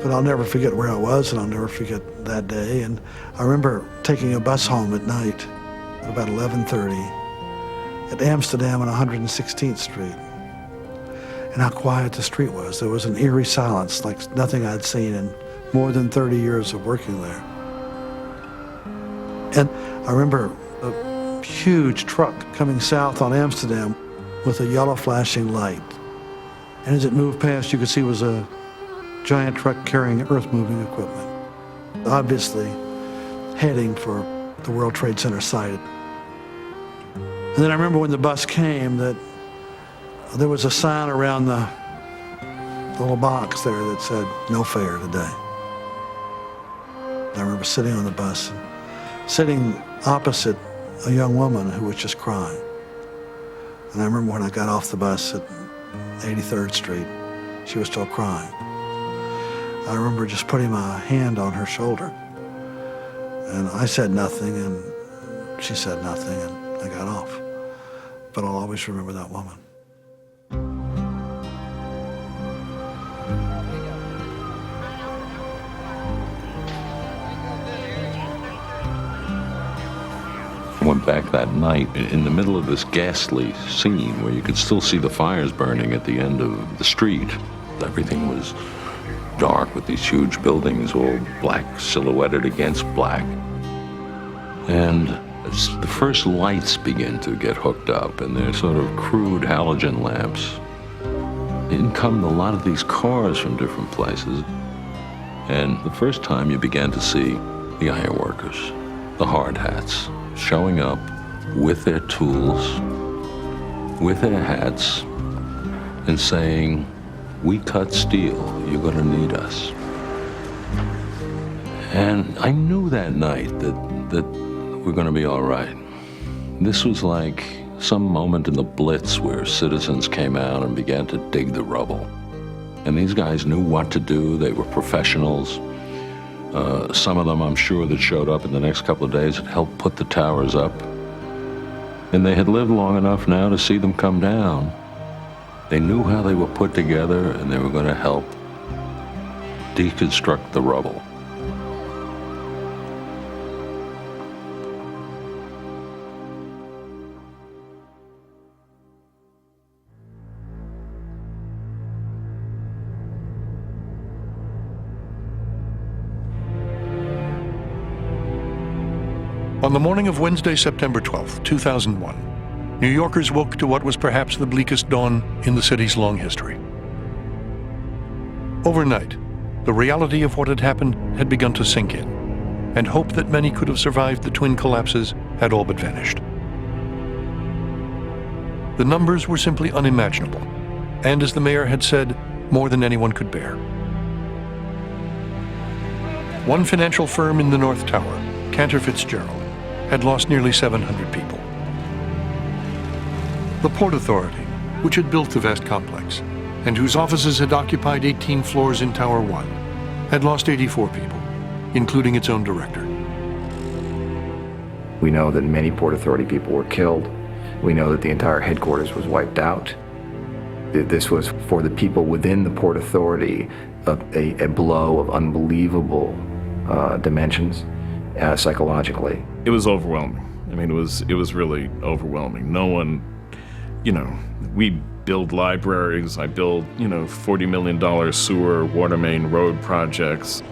But I'll never forget where I was, and I'll never forget that day. And I remember taking a bus home at night at about 11:30 at Amsterdam on 116th Street, and how quiet the street was. There was an eerie silence like nothing I'd seen in more than 30 years of working there. And I remember a huge truck coming south on Amsterdam with a yellow flashing light. And as it moved past, you could see it was a giant truck carrying earth-moving equipment, obviously heading for the World Trade Center site. And then I remember when the bus came that there was a sign around the little box there that said, "No fare today." And I remember sitting on the bus, and sitting opposite a young woman who was just crying. And I remember when I got off the bus at 83rd Street, she was still crying. I remember just putting my hand on her shoulder, and I said nothing, and she said nothing, and I got off. But I'll always remember that woman. I went back that night in the middle of this ghastly scene where you could still see the fires burning at the end of the street. Everything was dark with these huge buildings, all black silhouetted against black. And as the first lights begin to get hooked up, and they're sort of crude halogen lamps, in come a lot of these cars from different places. And the first time you began to see the iron workers, the hard hats, showing up with their tools, with their hats, and saying, "We cut steel, you're gonna need us." And I knew that night that we're gonna be all right. This was like some moment in the Blitz where citizens came out and began to dig the rubble. And these guys knew what to do. They were professionals. Some of them, I'm sure, that showed up in the next couple of days had helped put the towers up. And they had lived long enough now to see them come down. They knew how they were put together, and they were going to help deconstruct the rubble. On the morning of Wednesday, September 12, 2001, New Yorkers woke to what was perhaps the bleakest dawn in the city's long history. Overnight, the reality of what had happened had begun to sink in, and hope that many could have survived the twin collapses had all but vanished. The numbers were simply unimaginable, and as the mayor had said, more than anyone could bear. One financial firm in the North Tower, Cantor Fitzgerald, had lost nearly 700 people. The Port Authority, which had built the vast complex, and whose offices had occupied 18 floors in Tower 1, had lost 84 people, including its own director. We know that many Port Authority people were killed. We know that the entire headquarters was wiped out. This was, for the people within the Port Authority, a blow of unbelievable dimensions psychologically. It was overwhelming. I mean, it was really overwhelming. No one, we build libraries. I build, $40 million sewer, water main, road projects.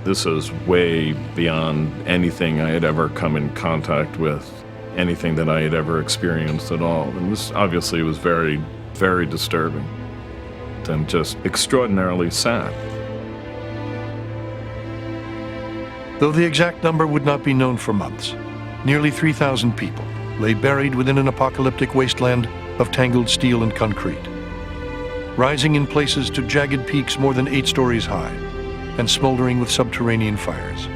This is way beyond anything I had ever come in contact with, anything that I had ever experienced at all. And this obviously was very, very disturbing and just extraordinarily sad. Though the exact number would not be known for months, nearly 3,000 people lay buried within an apocalyptic wasteland of tangled steel and concrete, rising in places to jagged peaks more than 8 stories high and smoldering with subterranean fires.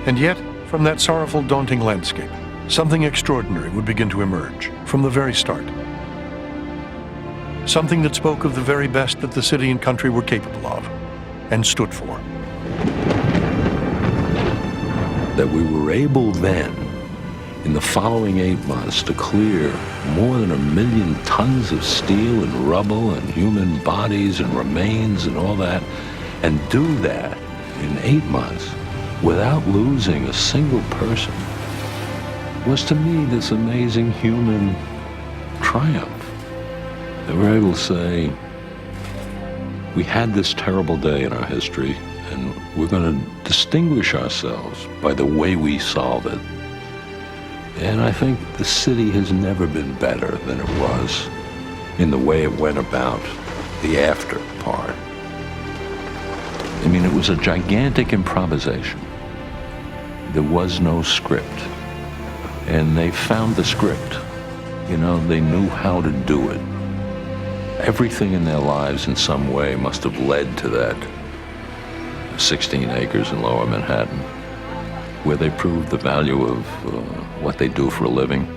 And yet, from that sorrowful, daunting landscape, something extraordinary would begin to emerge from the very start. Something that spoke of the very best that the city and country were capable of and stood for. That we were able then, in the following 8 months, to clear more than 1 million tons of steel and rubble and human bodies and remains and all that, and do that in 8 months without losing a single person, was to me this amazing human triumph. That we're able to say, we had this terrible day in our history, and we're going to distinguish ourselves by the way we solve it. And I think the city has never been better than it was in the way it went about the after part. I mean, it was a gigantic improvisation. There was no script. And they found the script. They knew how to do it. Everything in their lives in some way must have led to that 16 acres in Lower Manhattan, where they proved the value of what they do for a living,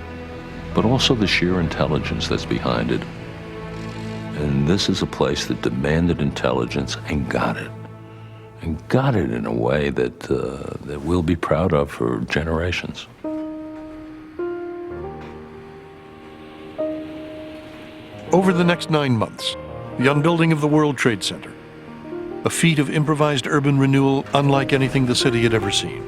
but also the sheer intelligence that's behind it. And this is a place that demanded intelligence and got it. And got it in a way that we'll be proud of for generations. Over the next 9 months, the unbuilding of the World Trade Center, a feat of improvised urban renewal unlike anything the city had ever seen,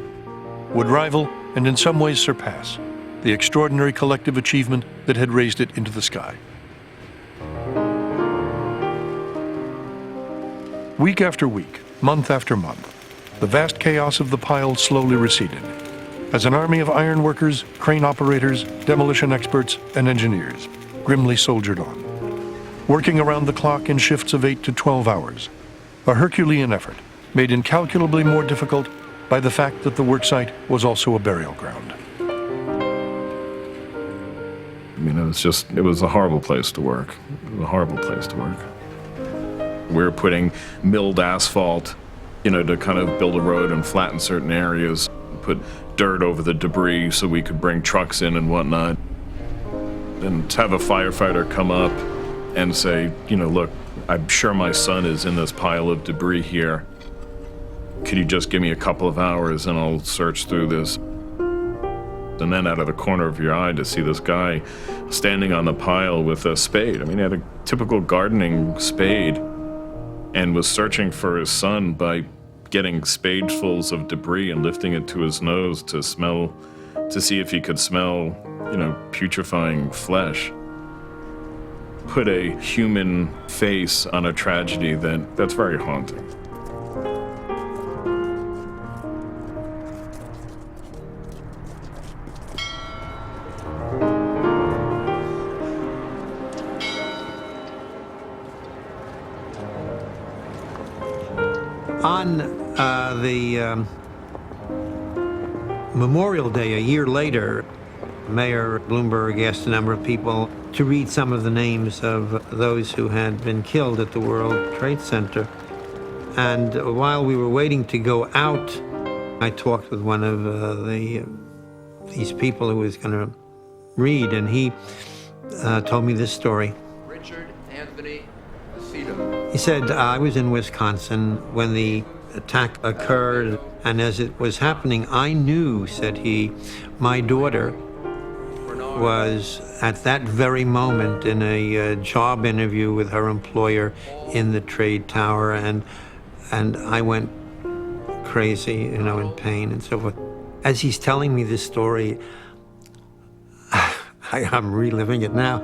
would rival and in some ways surpass the extraordinary collective achievement that had raised it into the sky. Week after week, month after month, the vast chaos of the pile slowly receded, as an army of iron workers, crane operators, demolition experts, and engineers grimly soldiered on, working around the clock in shifts of 8 to 12 hours, a Herculean effort made incalculably more difficult by the fact that the worksite was also a burial ground. I mean, it was a horrible place to work. It was a horrible place to work. We were putting milled asphalt, to kind of build a road and flatten certain areas, put dirt over the debris so we could bring trucks in and whatnot. And to have a firefighter come up and say, look, I'm sure my son is in this pile of debris here. Could you just give me a couple of hours and I'll search through this? And then out of the corner of your eye to see this guy standing on the pile with a spade. I mean, he had a typical gardening spade and was searching for his son by getting spadefuls of debris and lifting it to his nose to see if he could smell, putrefying flesh. Put a human face on a tragedy that's very haunting. On the Memorial Day a year later, Mayor Bloomberg asked a number of people to read some of the names of those who had been killed at the World Trade Center. And while we were waiting to go out, I talked with one of these people who was going to read, and he told me this story. Richard Anthony Aceto. He said, I was in Wisconsin when the attack occurred, and as it was happening, I knew, said he, my daughter was at that very moment in a job interview with her employer in the trade tower, and I went crazy, in pain and so forth. As he's telling me this story, I'm reliving it now.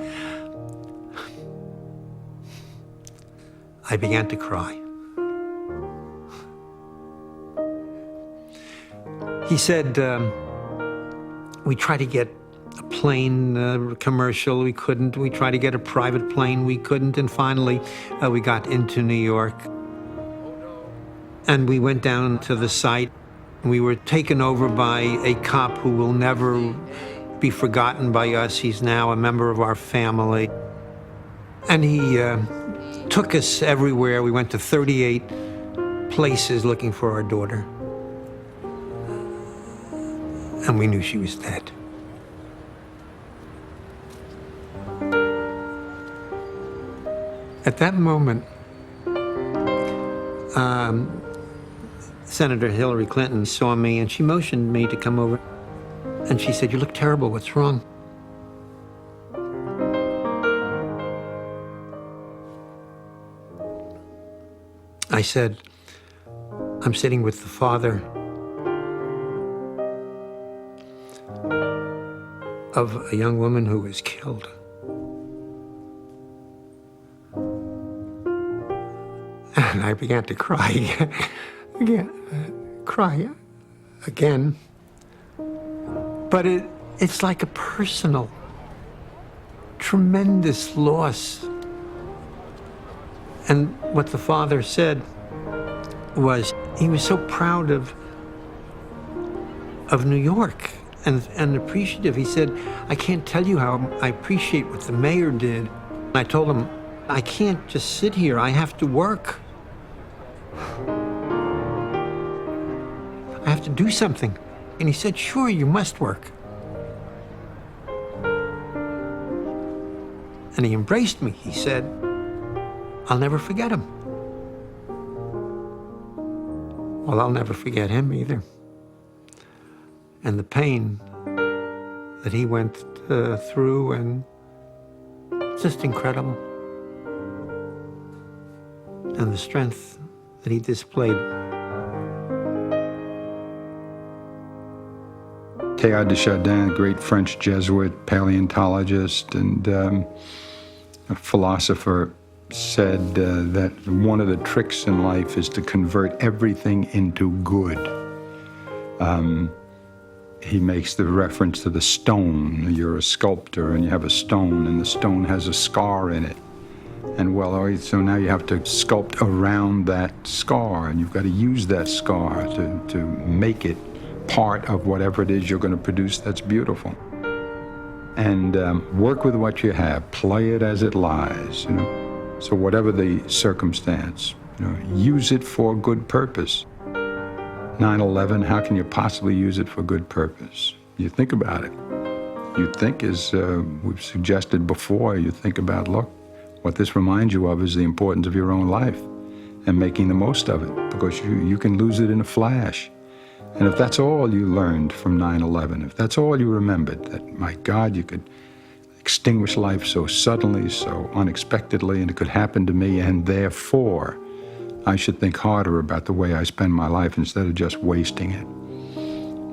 I began to cry. He said, we tried to get a plane commercial, we couldn't. We tried to get a private plane, we couldn't. And finally, we got into New York. And we went down to the site. We were taken over by a cop who will never be forgotten by us. He's now a member of our family. And he took us everywhere. We went to 38 places looking for our daughter. And we knew she was dead. At that moment, Senator Hillary Clinton saw me and she motioned me to come over. And she said, "You look terrible, what's wrong?" I said, "I'm sitting with the father of a young woman who was killed." And I began to cry again. But it's like a personal, tremendous loss. And what the father said was he was so proud of New York and appreciative. He said, "I can't tell you how I appreciate what the mayor did." I told him, "I can't just sit here, I have to work. I have to do something." And he said, "Sure, you must work." And he embraced me. He said, "I'll never forget him." Well, I'll never forget him either. And the pain that he went through, and just incredible. And the strength that he displayed. Teilhard de Chardin, great French Jesuit paleontologist and a philosopher, said that one of the tricks in life is to convert everything into good. He makes the reference to the stone. You're a sculptor and you have a stone and the stone has a scar in it. And well, all right, so now you have to sculpt around that scar and you've got to use that scar to make it part of whatever it is you're going to produce that's beautiful. And work with what you have, play it as it lies, you know. So whatever the circumstance, you know, use it for a good purpose. 9/11, how can you possibly use it for good purpose? You think about it. You think, as we've suggested before, you think about, look, what this reminds you of is the importance of your own life and making the most of it, because you can lose it in a flash. And if that's all you learned from 9/11, if that's all you remembered, that, my God, you could extinguish life so suddenly, so unexpectedly, and it could happen to me, and therefore I should think harder about the way I spend my life instead of just wasting it.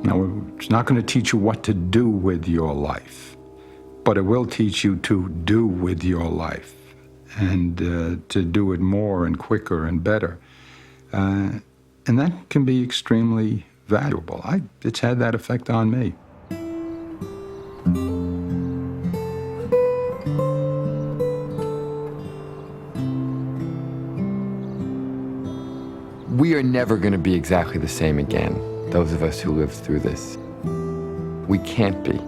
Now, it's not going to teach you what to do with your life, but it will teach you to do with your life and to do it more and quicker and better. And that can be extremely valuable. It's had that effect on me. We are never going to be exactly the same again, those of us who lived through this. We can't be.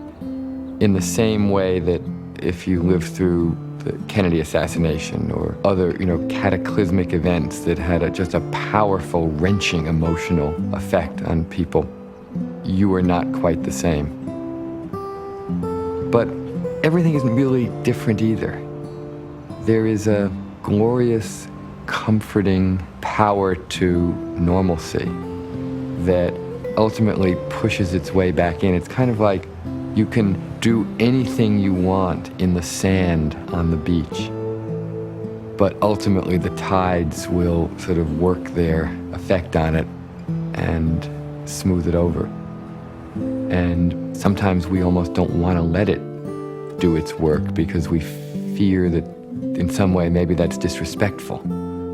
In the same way that if you lived through the Kennedy assassination or other, cataclysmic events that had just a powerful, wrenching emotional effect on people, you are not quite the same. But everything isn't really different either. There is a glorious, comforting power to normalcy that ultimately pushes its way back in. It's kind of like you can do anything you want in the sand on the beach, but ultimately the tides will sort of work their effect on it and smooth it over. And sometimes we almost don't want to let it do its work because we fear that in some way maybe that's disrespectful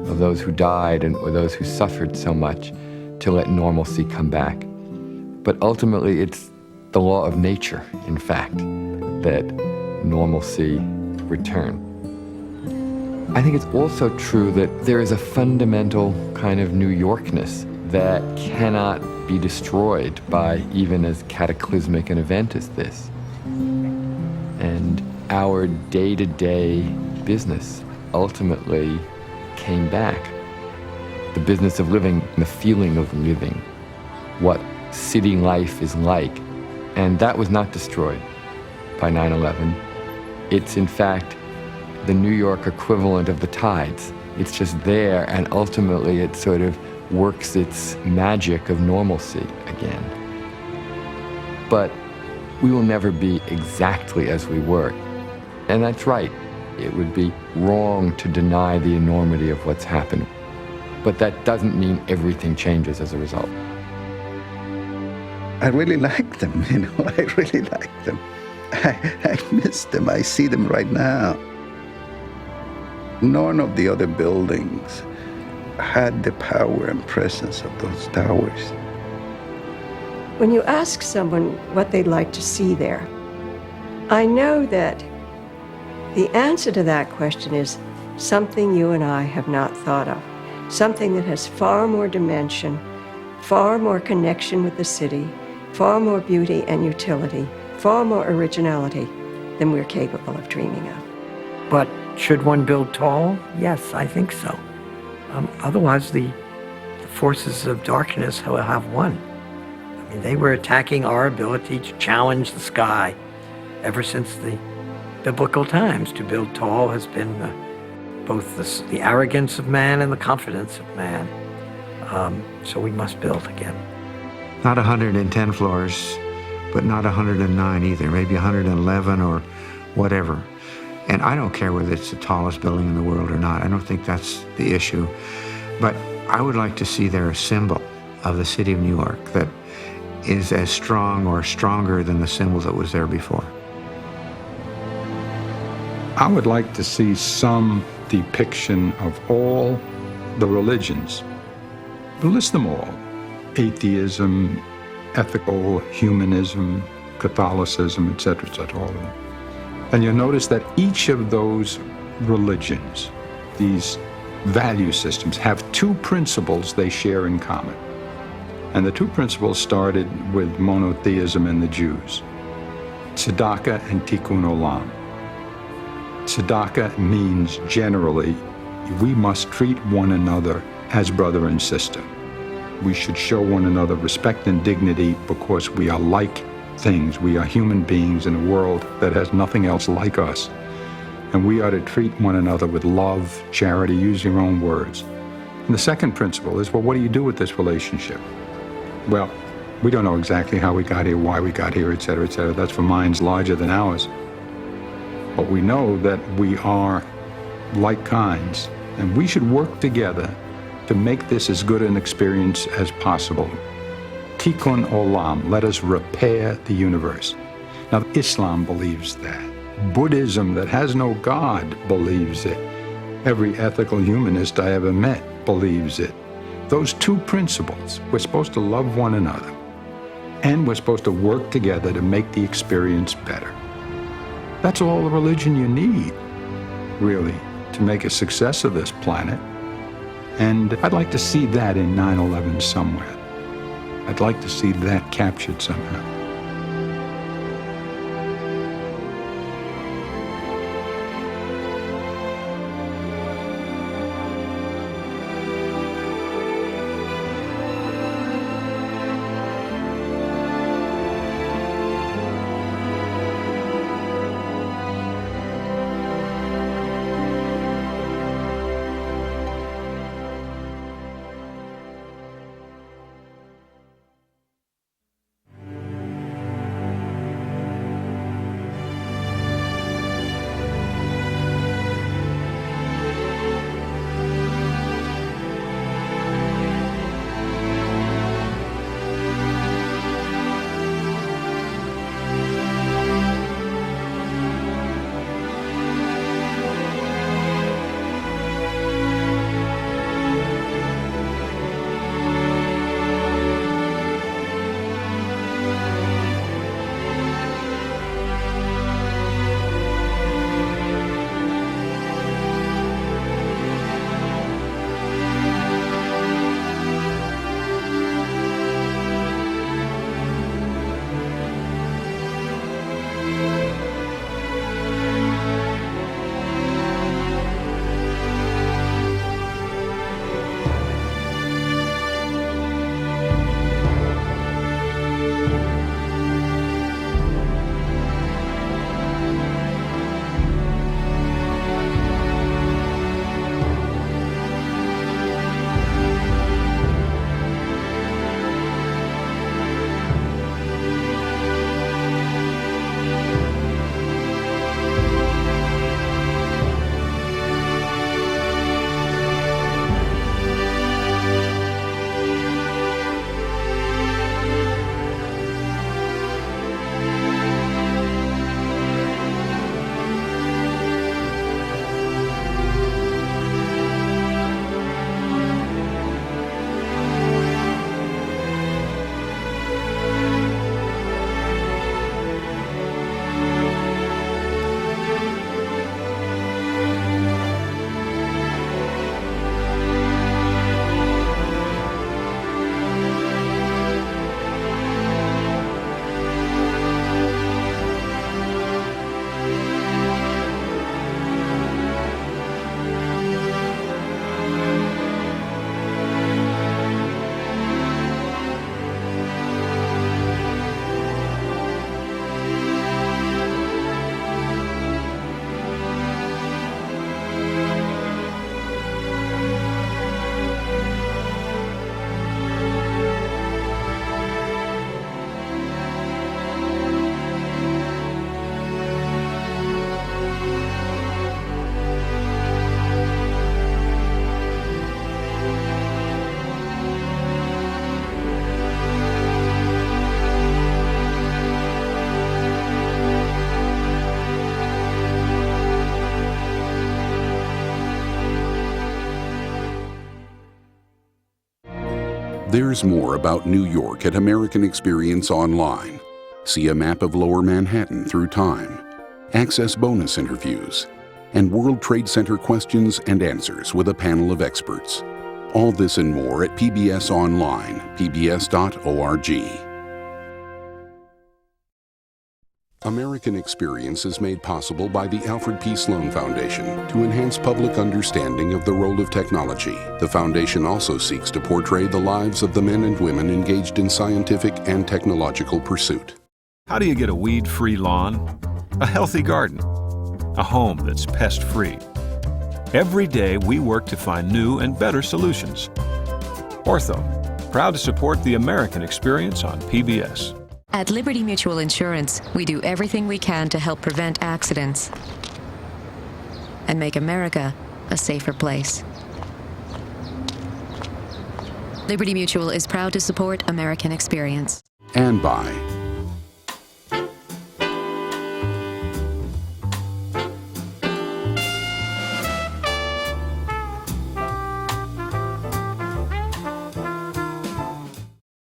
of those who died or those who suffered so much, to let normalcy come back. But ultimately it's the law of nature, in fact, that normalcy return. I think it's also true that there is a fundamental kind of New Yorkness that cannot be destroyed by even as cataclysmic an event as this. And our day-to-day business ultimately came back. The business of living, the feeling of living, what city life is like. And that was not destroyed by 9/11. It's in fact the New York equivalent of the tides. It's just there, and ultimately it sort of works its magic of normalcy again. But we will never be exactly as we were. And that's right. It would be wrong to deny the enormity of what's happened. But that doesn't mean everything changes as a result. I really like them, I really like them. I miss them, I see them right now. None of the other buildings had the power and presence of those towers. When you ask someone what they'd like to see there, I know that the answer to that question is something you and I have not thought of, something that has far more dimension, far more connection with the city, far more beauty and utility, far more originality than we're capable of dreaming of. But should one build tall? Yes, I think so. Otherwise, the forces of darkness will have won. I mean, they were attacking our ability to challenge the sky ever since the biblical times. To build tall has been both the arrogance of man and the confidence of man. So we must build again. Not 110 floors, but not 109 either, maybe 111 or whatever. And I don't care whether it's the tallest building in the world or not. I don't think that's the issue. But I would like to see there a symbol of the city of New York that is as strong or stronger than the symbol that was there before. I would like to see some depiction of all the religions. List them all. Atheism, ethical, humanism, Catholicism, etc., all of them. And you'll notice that each of those religions, these value systems, have two principles they share in common. And the two principles started with monotheism and the Jews. Tzedakah and tikkun olam. Tzedakah means generally we must treat one another as brother and sister. We should show one another respect and dignity because we are like things. We are human beings in a world that has nothing else like us. And we are to treat one another with love, charity, use your own words. And the second principle is, well, what do you do with this relationship? Well, we don't know exactly how we got here, why we got here, etc., etc. That's for minds larger than ours. But we know that we are like kinds, and we should work together to make this as good an experience as possible. Tikkun olam, let us repair the universe. Now, Islam believes that. Buddhism, that has no God, believes it. Every ethical humanist I ever met believes it. Those two principles, we're supposed to love one another, and we're supposed to work together to make the experience better. That's all the religion you need, really, to make a success of this planet. And I'd like to see that in 9/11 somewhere. I'd like to see that captured somehow. There's more about New York at American Experience Online. See a map of Lower Manhattan through time, access bonus interviews, and World Trade Center questions and answers with a panel of experts. All this and more at PBS Online, pbs.org. American Experience is made possible by the Alfred P. Sloan Foundation to enhance public understanding of the role of technology. The foundation also seeks to portray the lives of the men and women engaged in scientific and technological pursuit. How do you get a weed-free lawn, a healthy garden, a home that's pest-free? Every day we work to find new and better solutions. Ortho, proud to support the American Experience on PBS. At Liberty Mutual Insurance, we do everything we can to help prevent accidents and make America a safer place. Liberty Mutual is proud to support American Experience. And by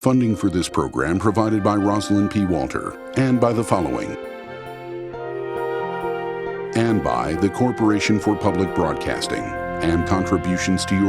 funding for this program provided by Rosalind P. Walter, and by the following. And by the Corporation for Public Broadcasting, and contributions to your